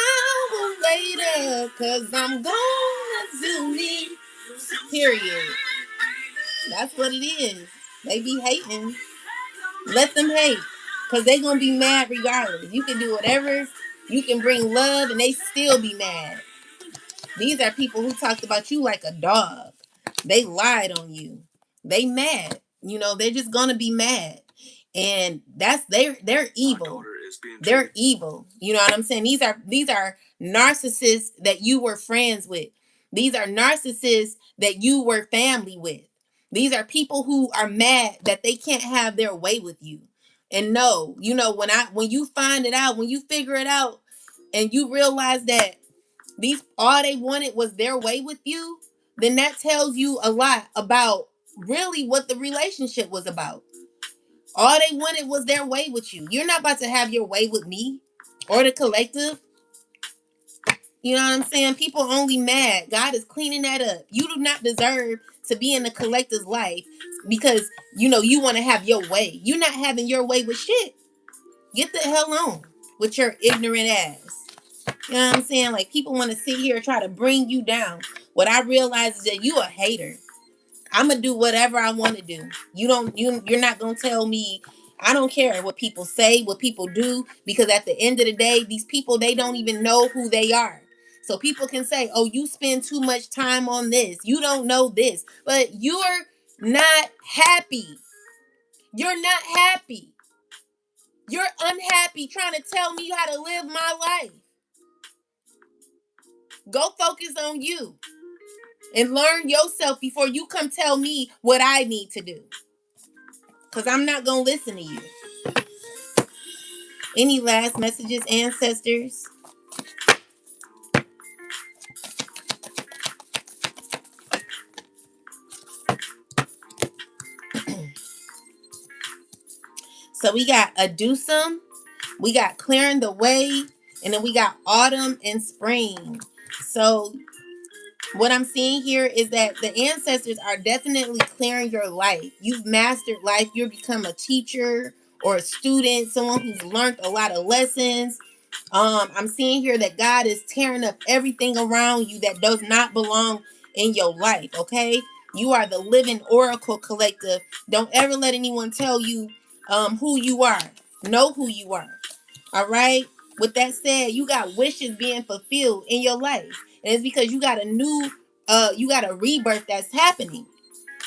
or later, cause I'm gonna do me. Period. That's what it is. They be hating. Let them hate. Cause they gonna be mad regardless. You can do whatever. You can bring love and they still be mad. These are people who talked about you like a dog. They lied on you. They mad. You know, they're just gonna be mad. And that's they're evil. They're evil. You know what I'm saying? These are narcissists that you were friends with. These are narcissists that you were family with. These are people who are mad that they can't have their way with you. And no, you know, when you find it out, when you figure it out and you realize that these all they wanted was their way with you, then that tells you a lot about really what the relationship was about. All they wanted was their way with you. You're not about to have your way with me or the collective. You know what I'm saying? People only mad. God is cleaning that up. You do not deserve to be in the collective's life because, you know, you want to have your way. You're not having your way with shit. Get the hell on with your ignorant ass. You know what I'm saying? Like, people want to sit here and try to bring you down. What I realize is that you a hater. I'm gonna do whatever I want to do. You're not gonna tell me. I don't care what people say, what people do, because at the end of the day, these people, they don't even know who they are. So people can say, "Oh, you spend too much time on this. You don't know this." But you're not happy. You're not happy. You're unhappy trying to tell me how to live my life. Go focus on you and learn yourself before you come tell me what I need to do. Because I'm not going to listen to you. Any last messages, ancestors? So we got Adusum, we got clearing the way, and then we got autumn and spring. So what I'm seeing here is that the ancestors are definitely clearing your life. You've mastered life. You've become a teacher or a student, someone who's learned a lot of lessons. I'm seeing here that God is tearing up everything around you that does not belong in your life. Okay, you are the living oracle collective. Don't ever let anyone tell you who you are. Know who you are. All right. With that said, you got wishes being fulfilled in your life, and it's because you got you got a rebirth that's happening.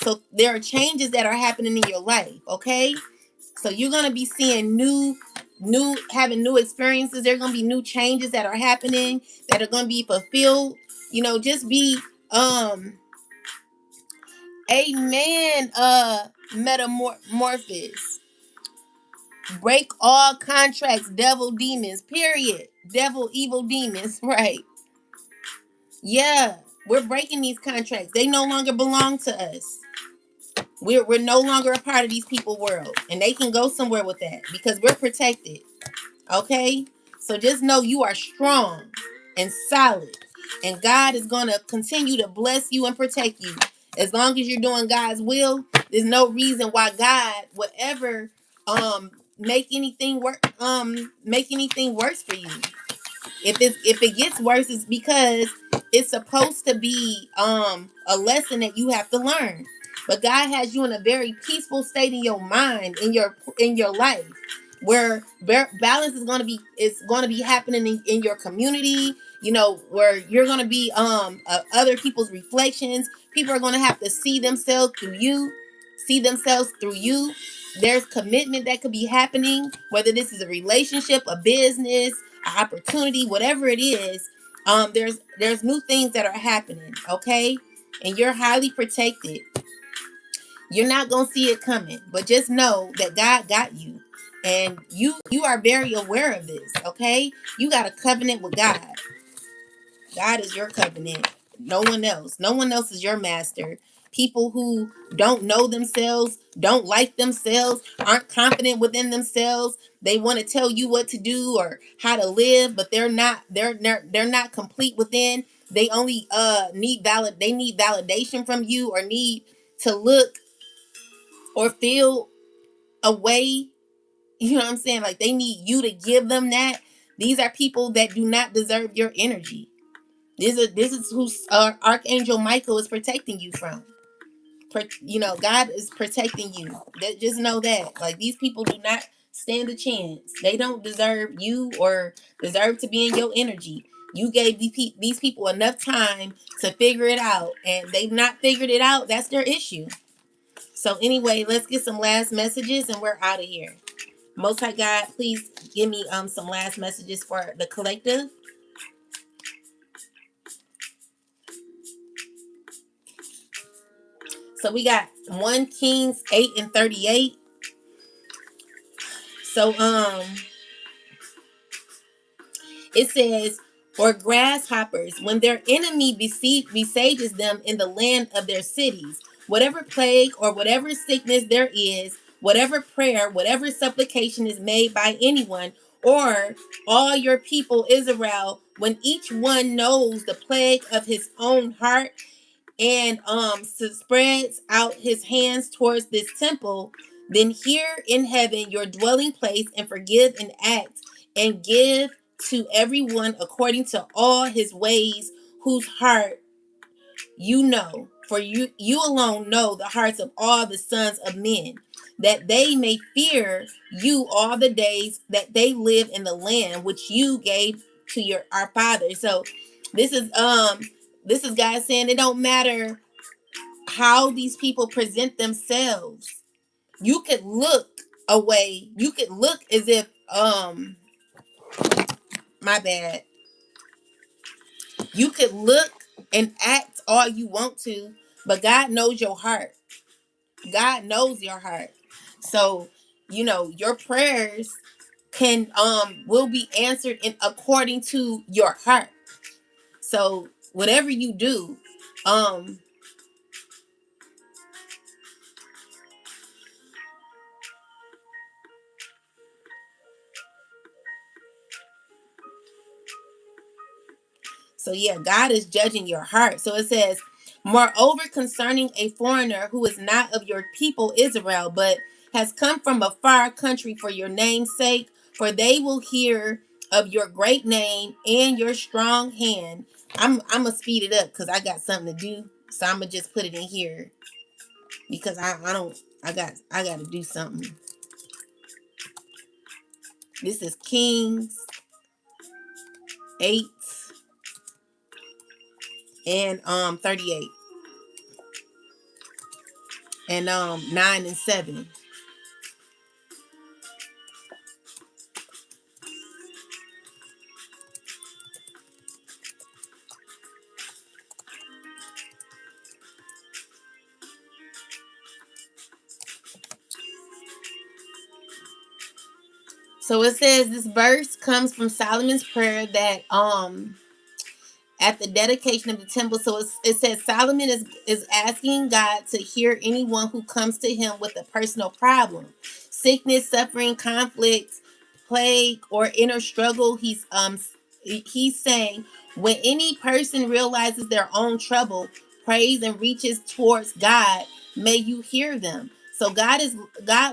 So there are changes that are happening in your life. Okay. So you're gonna be seeing having new experiences. There's gonna be new changes that are happening that are gonna be fulfilled. You know, just be amen. Metamorphosis. Break all contracts, devil demons. Period. Devil evil demons. Right. Yeah, we're breaking these contracts. They no longer belong to us. We're no longer a part of these people world, and they can go somewhere with that because we're protected. Okay? So just know you are strong and solid. And God is going to continue to bless you and protect you. As long as you're doing God's will, there's no reason why God would ever make anything worse for you. If it gets worse, it's because it's supposed to be a lesson that you have to learn. But God has you in a very peaceful state in your mind, in your life, where balance is going to be happening in your community. You know, where you're going to be other people's reflections. People are going to have to see themselves through you. See themselves through you. There's commitment that could be happening, whether this is a relationship, a business, an opportunity, whatever it is. There's new things that are happening. Okay, and you're highly protected. You're not gonna see it coming, but just know that God got you, and you are very aware of this. Okay, you got a covenant with God. God is your covenant. No one else. No one else is your master. people who don't know themselves, don't like themselves, aren't confident within themselves. They want to tell you what to do or how to live, but they're not complete within. They only need validation from you, or need to look or feel a way. You know what I'm saying? Like, they need you to give them that. These are people that do not deserve your energy. This is who Archangel Michael is protecting you from. God is protecting you. Just know that. Like, these people do not stand a chance. They don't deserve you or deserve to be in your energy. You gave these people enough time to figure it out, and they've not figured it out. That's their issue. So anyway, let's get some last messages and we're out of here. Most High God, please give me some last messages for the collective. So we got 1 Kings 8 and 38. So it says, or grasshoppers, when their enemy besieges them in the land of their cities, whatever plague or whatever sickness there is, whatever prayer, whatever supplication is made by anyone, or all your people Israel, when each one knows the plague of his own heart, and spreads out his hands towards this temple, then hear in heaven your dwelling place, and forgive and act and give to everyone according to all his ways, whose heart you know. For you alone know the hearts of all the sons of men, that they may fear you all the days that they live in the land which you gave to our fathers. So this is God saying it don't matter how these people present themselves. You could look away. You could look as if my bad. You could look and act all you want to, but God knows your heart. God knows your heart. So, your prayers will be answered in according to your heart. So, whatever you do, so yeah, God is judging your heart. So it says, moreover, concerning a foreigner who is not of your people Israel, but has come from a far country for your name's sake, for they will hear of your great name and your strong hand. I'm gonna speed it up because I got something to do. So I'm gonna just put it in here because I gotta do something. This is Kings 8 and 38 and 9 and 7. So it says this verse comes from Solomon's prayer that at the dedication of the temple. So it says Solomon is asking God to hear anyone who comes to him with a personal problem, sickness, suffering, conflict, plague, or inner struggle. He's saying, when any person realizes their own trouble, prays and reaches towards God, may you hear them. So God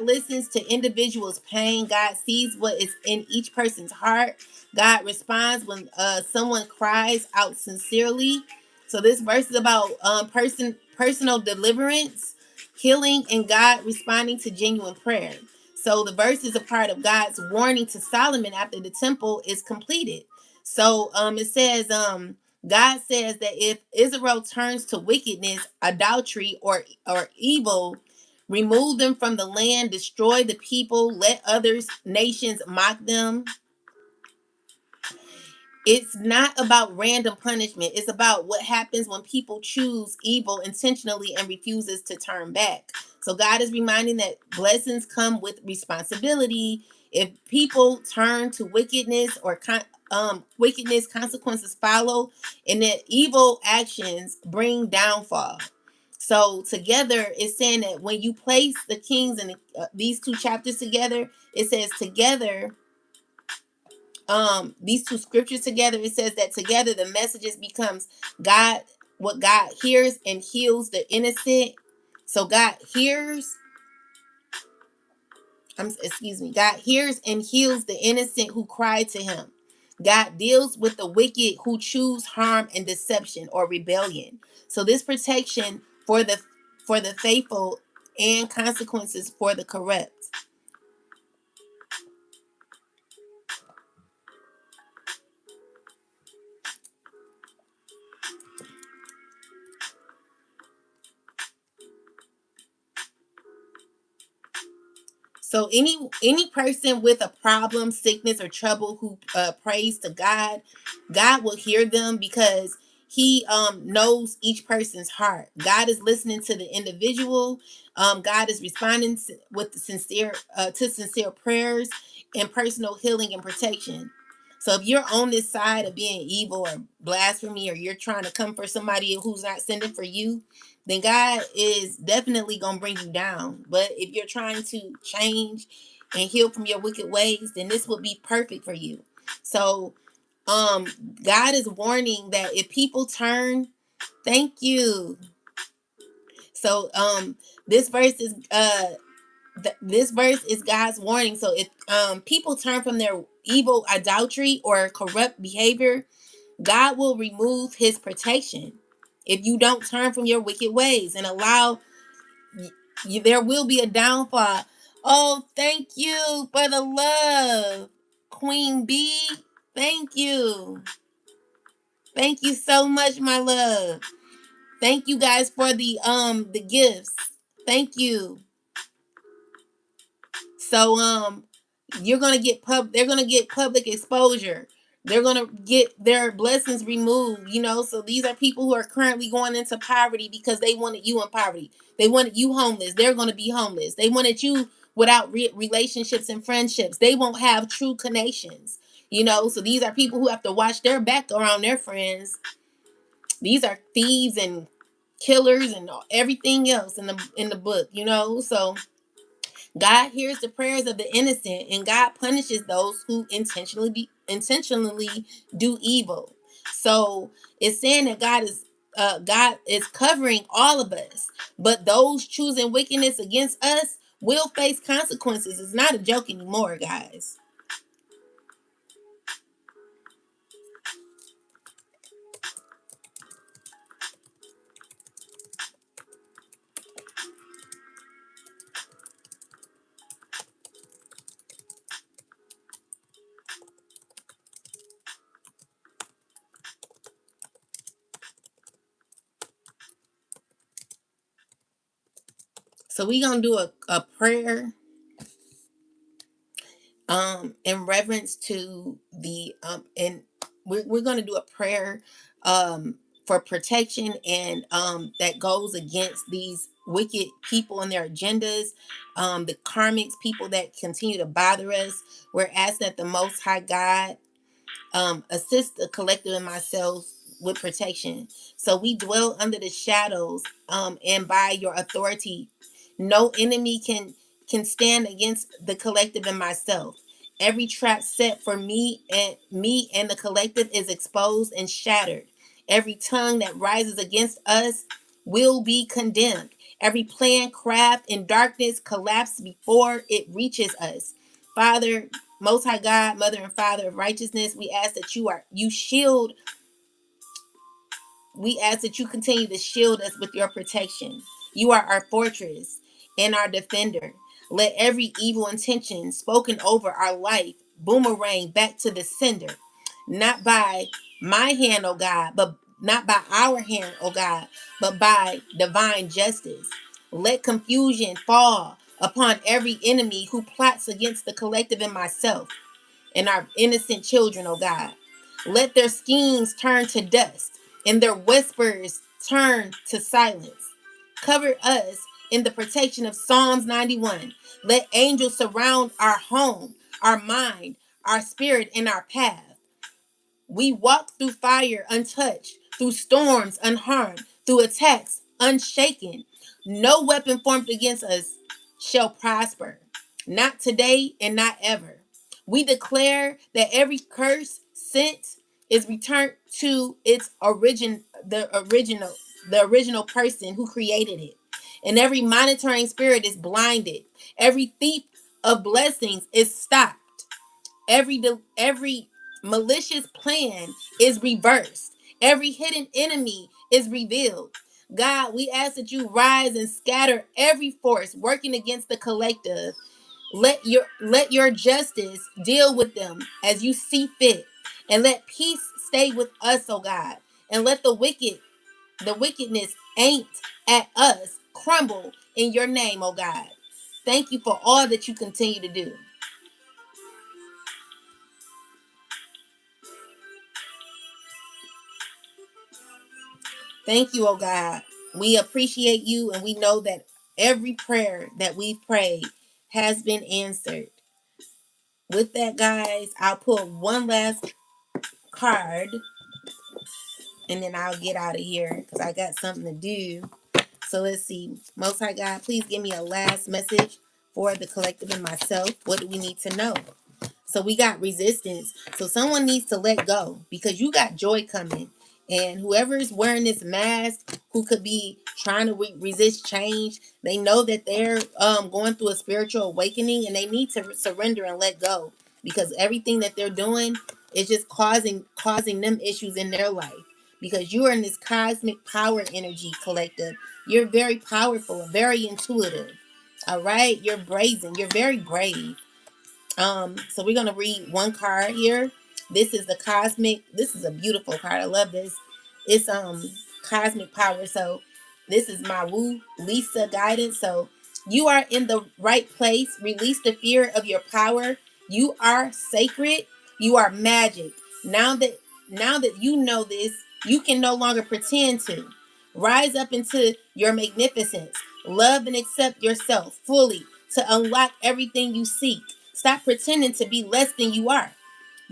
listens to individuals' pain. God sees what is in each person's heart. God responds when someone cries out sincerely. So this verse is about personal deliverance, healing, and God responding to genuine prayer. So the verse is a part of God's warning to Solomon after the temple is completed. So it says God says that if Israel turns to wickedness, adultery, or evil, remove them from the land, destroy the people, let others nations mock them. It's not about random punishment. It's about what happens when people choose evil intentionally and refuses to turn back. So God is reminding that blessings come with responsibility. If people turn to wickedness consequences follow, and that evil actions bring downfall. So together, it's saying that when you place the kings and these two chapters together, it says together, these two scriptures together, it says that together the messages becomes God, what God hears and heals the innocent. So God hears, excuse me, God hears and heals the innocent who cry to him. God deals with the wicked who choose harm and deception or rebellion. So this protection for the faithful and consequences for the corrupt. So any person with a problem, sickness, or trouble who prays to God, God will hear them because He knows each person's heart. God is listening to the individual. God is responding with sincere to sincere prayers and personal healing and protection. So if you're on this side of being evil or blasphemy, or you're trying to come for somebody who's not sending for you, then God is definitely going to bring you down. But if you're trying to change and heal from your wicked ways, then this would be perfect for you. So God is warning that if people turn, thank you. So this verse is this verse is God's warning. So if people turn from their evil idolatry or corrupt behavior, God will remove his protection. If you don't turn from your wicked ways and allow there will be a downfall. Oh, thank you for the love, Queen B. Thank you. Thank you so much, my love. Thank you guys for the gifts. Thank you. So you're gonna get they're gonna get public exposure. They're gonna get their blessings removed, you know. So these are people who are currently going into poverty because they wanted you in poverty. They wanted you homeless. They're gonna be homeless. They wanted you without relationships and friendships. They won't have true connections, you know. So these are people who have to watch their back around their friends. These are thieves and killers and everything else in the book, you know. So God hears the prayers of the innocent, and God punishes those who intentionally do evil. So it's saying that God is covering all of us, but those choosing wickedness against us will face consequences. It's not a joke anymore, guys. So we're gonna do a prayer in reverence to the and we're going to do a prayer for protection, and that goes against these wicked people and their agendas, the karmics, people that continue to bother us. We're asking that the most high God assist the collective and myself with protection. So we dwell under the shadows, and by your authority, no enemy can stand against the collective and myself. Every trap set for me and the collective is exposed and shattered. Every tongue that rises against us will be condemned. Every plan, craft, in darkness collapse before it reaches us. Father, most high God, mother and father of righteousness, we ask that you continue to shield us with your protection. You are our fortress and our defender. Let every evil intention spoken over our life boomerang back to the sender. Not by my hand, oh God, but not by our hand, oh God, but by divine justice. Let confusion fall upon every enemy who plots against the collective and myself and our innocent children, oh God. Let their schemes turn to dust and their whispers turn to silence. Cover us in the protection of Psalms 91. Let angels surround our home, our mind, our spirit, and our path. We walk through fire untouched, through storms unharmed, through attacks unshaken. No weapon formed against us shall prosper. Not today and not ever. We declare that every curse sent is returned to its original person who created it. And every monitoring spirit is blinded. Every thief of blessings is stopped. Every malicious plan is reversed. Every hidden enemy is revealed. God, we ask that you rise and scatter every force working against the collective. Let your justice deal with them as you see fit. And let peace stay with us, oh God. And let the wickedness aimed at us crumble in your name, oh God. Thank you for all that you continue to do. Thank you, oh God. We appreciate you, and we know that every prayer that we've prayed has been answered. With that, guys, I'll pull one last card and then I'll get out of here because I got something to do. So let's see. Most High God, please give me a last message for the collective and myself. What do we need to know? So we got resistance. So someone needs to let go because you got joy coming. And whoever is wearing this mask, who could be trying to resist change, they know that they're going through a spiritual awakening, and they need to surrender and let go because everything that they're doing is just causing them issues in their life. Because you are in this cosmic power energy collective. You're very powerful, very intuitive. All right, you're brazen. You're very brave. So we're gonna read one card here. This is the cosmic. This is a beautiful card. I love this. It's cosmic power. So this is my Woo Lisa guidance. So you are in the right place. Release the fear of your power. You are sacred. You are magic. Now that you know this, you can no longer pretend to. Rise up into your magnificence. Love and accept yourself fully to unlock everything you seek. Stop pretending to be less than you are.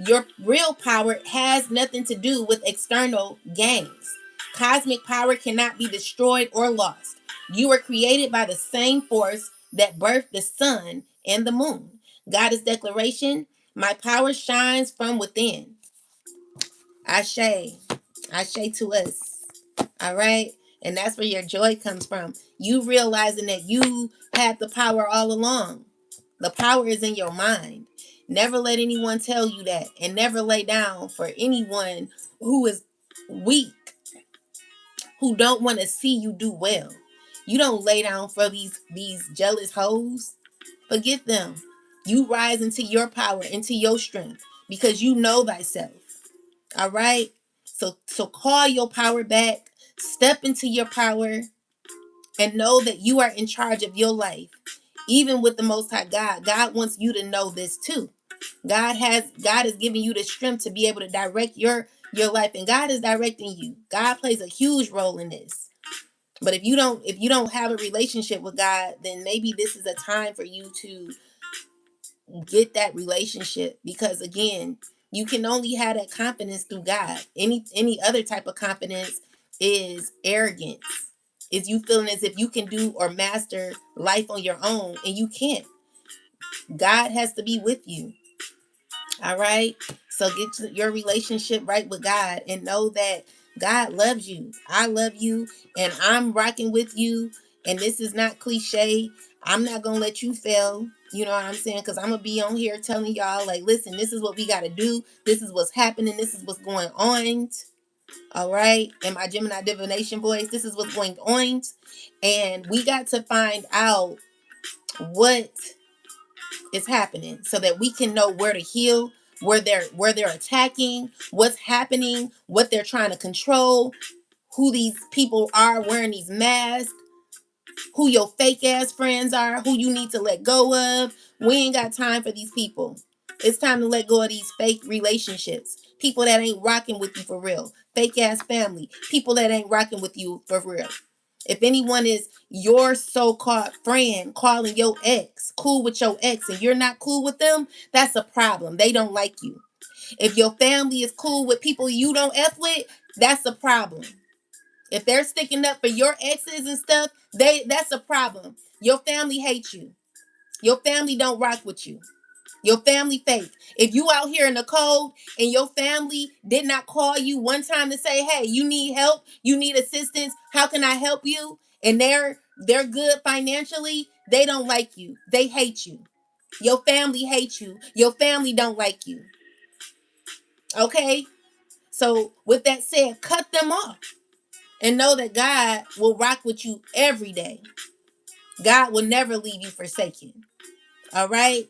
Your real power has nothing to do with external gains. Cosmic power cannot be destroyed or lost. You were created by the same force that birthed the sun and the moon. Goddess declaration, my power shines from within. Ashe. Ashe to us. All right. And that's where your joy comes from. You realizing that you had the power all along. The power is in your mind. Never let anyone tell you that. And never lay down for anyone who is weak, who don't want to see you do well. You don't lay down for these jealous hoes. Forget them. You rise into your power, into your strength, because you know thyself. All right? So call your power back. Step into your power and know that you are in charge of your life. Even with the Most High God, God wants you to know this too. God is giving you the strength to be able to direct your life, and God is directing you. God plays a huge role in this. But if you don't have a relationship with God, then maybe this is a time for you to get that relationship, because again, you can only have that confidence through God. Any other type of confidence is arrogance. Is you feeling as if you can do or master life on your own, and you can't. God has to be with you. All right. So get your relationship right with God and know that God loves you. I love you, and I'm rocking with you. And this is not cliche. I'm not going to let you fail. You know what I'm saying? Because I'm going to be on here telling y'all, like, listen, this is what we got to do. This is what's happening. This is what's going on. All right. In my Gemini divination voice, this is what's going on. And we got to find out what is happening so that we can know where to heal, where they're attacking, what's happening, what they're trying to control, who these people are wearing these masks, who your fake ass friends are, who you need to let go of. We ain't got time for these people. It's time to let go of these fake relationships. People that ain't rocking with you for real. Fake ass family. People that ain't rocking with you for real. If anyone is your so-called friend calling your ex, cool with your ex, and you're not cool with them, that's a problem. They don't like you. If your family is cool with people you don't F with, that's a problem. If they're sticking up for your exes and stuff, that's a problem. Your family hates you. Your family don't rock with you. Your family fake. If you out here in the cold and your family did not call you one time to say, hey, you need help, you need assistance, how can I help you? And they're good financially, they don't like you. They hate you. Your family hates you. Your family don't like you. Okay? So with that said, cut them off. And know that God will rock with you every day. God will never leave you forsaken. All right?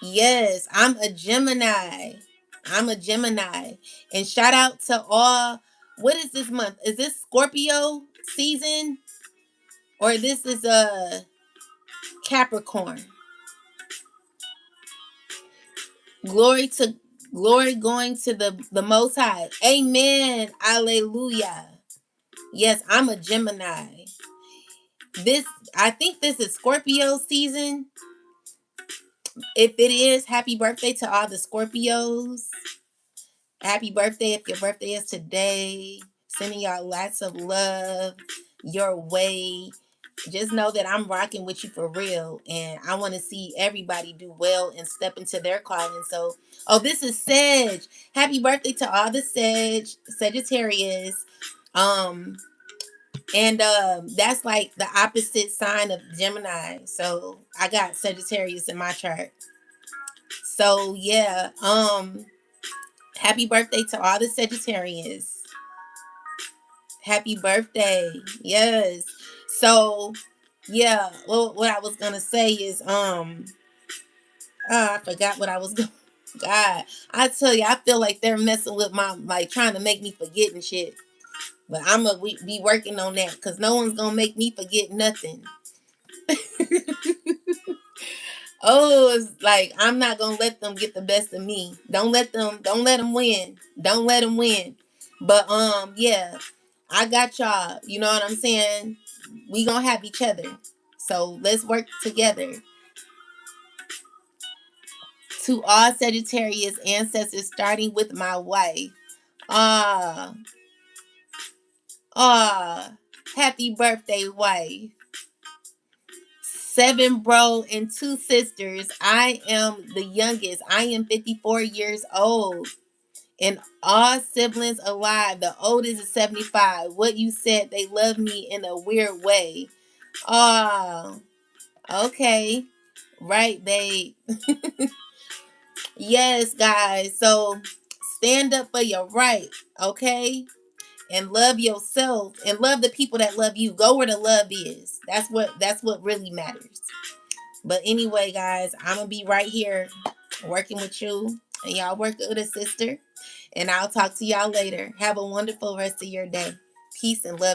Yes, I'm a Gemini. I'm a Gemini. And shout out to all. What is this month? Is this Scorpio season? Or this is a Capricorn? Glory to glory going to the most high. Amen. Alleluia. Yes, I'm a Gemini. This I think this is Scorpio season. If it is, happy birthday to all the Scorpios. Happy birthday if your birthday is today. Sending y'all lots of love your way. Just know that I'm rocking with you for real. And I want to see everybody do well and step into their calling. So, oh, this is Sag. Happy birthday to all the Sagittarius. Um, and that's like the opposite sign of Gemini. So I got Sagittarius in my chart. So yeah, happy birthday to all the Sagittarians. Happy birthday. Yes. So yeah, well, what I was gonna say is I forgot what I was going. God, I tell you, I feel like they're messing with my, like, trying to make me forget and shit. But I'm gonna be working on that because no one's gonna make me forget nothing. Oh, it's like I'm not gonna let them get the best of me. Don't let them win. Don't let them win. But yeah, I got y'all. You know what I'm saying? We gonna have each other. So let's work together. To all Sagittarius ancestors, starting with my wife. Ah, ah, happy birthday, wife. 7 bro and 2 sisters. I am the youngest. I am 54 years old. And all siblings alive. The oldest is 75. What you said, they love me in a weird way. Oh, okay. Right, babe. Yes, guys. So stand up for your right, okay? And love yourself and love the people that love you. Go where the love is. That's what really matters. But anyway, guys, I'm gonna be right here working with you. And y'all work with a sister. And I'll talk to y'all later. Have a wonderful rest of your day. Peace and love.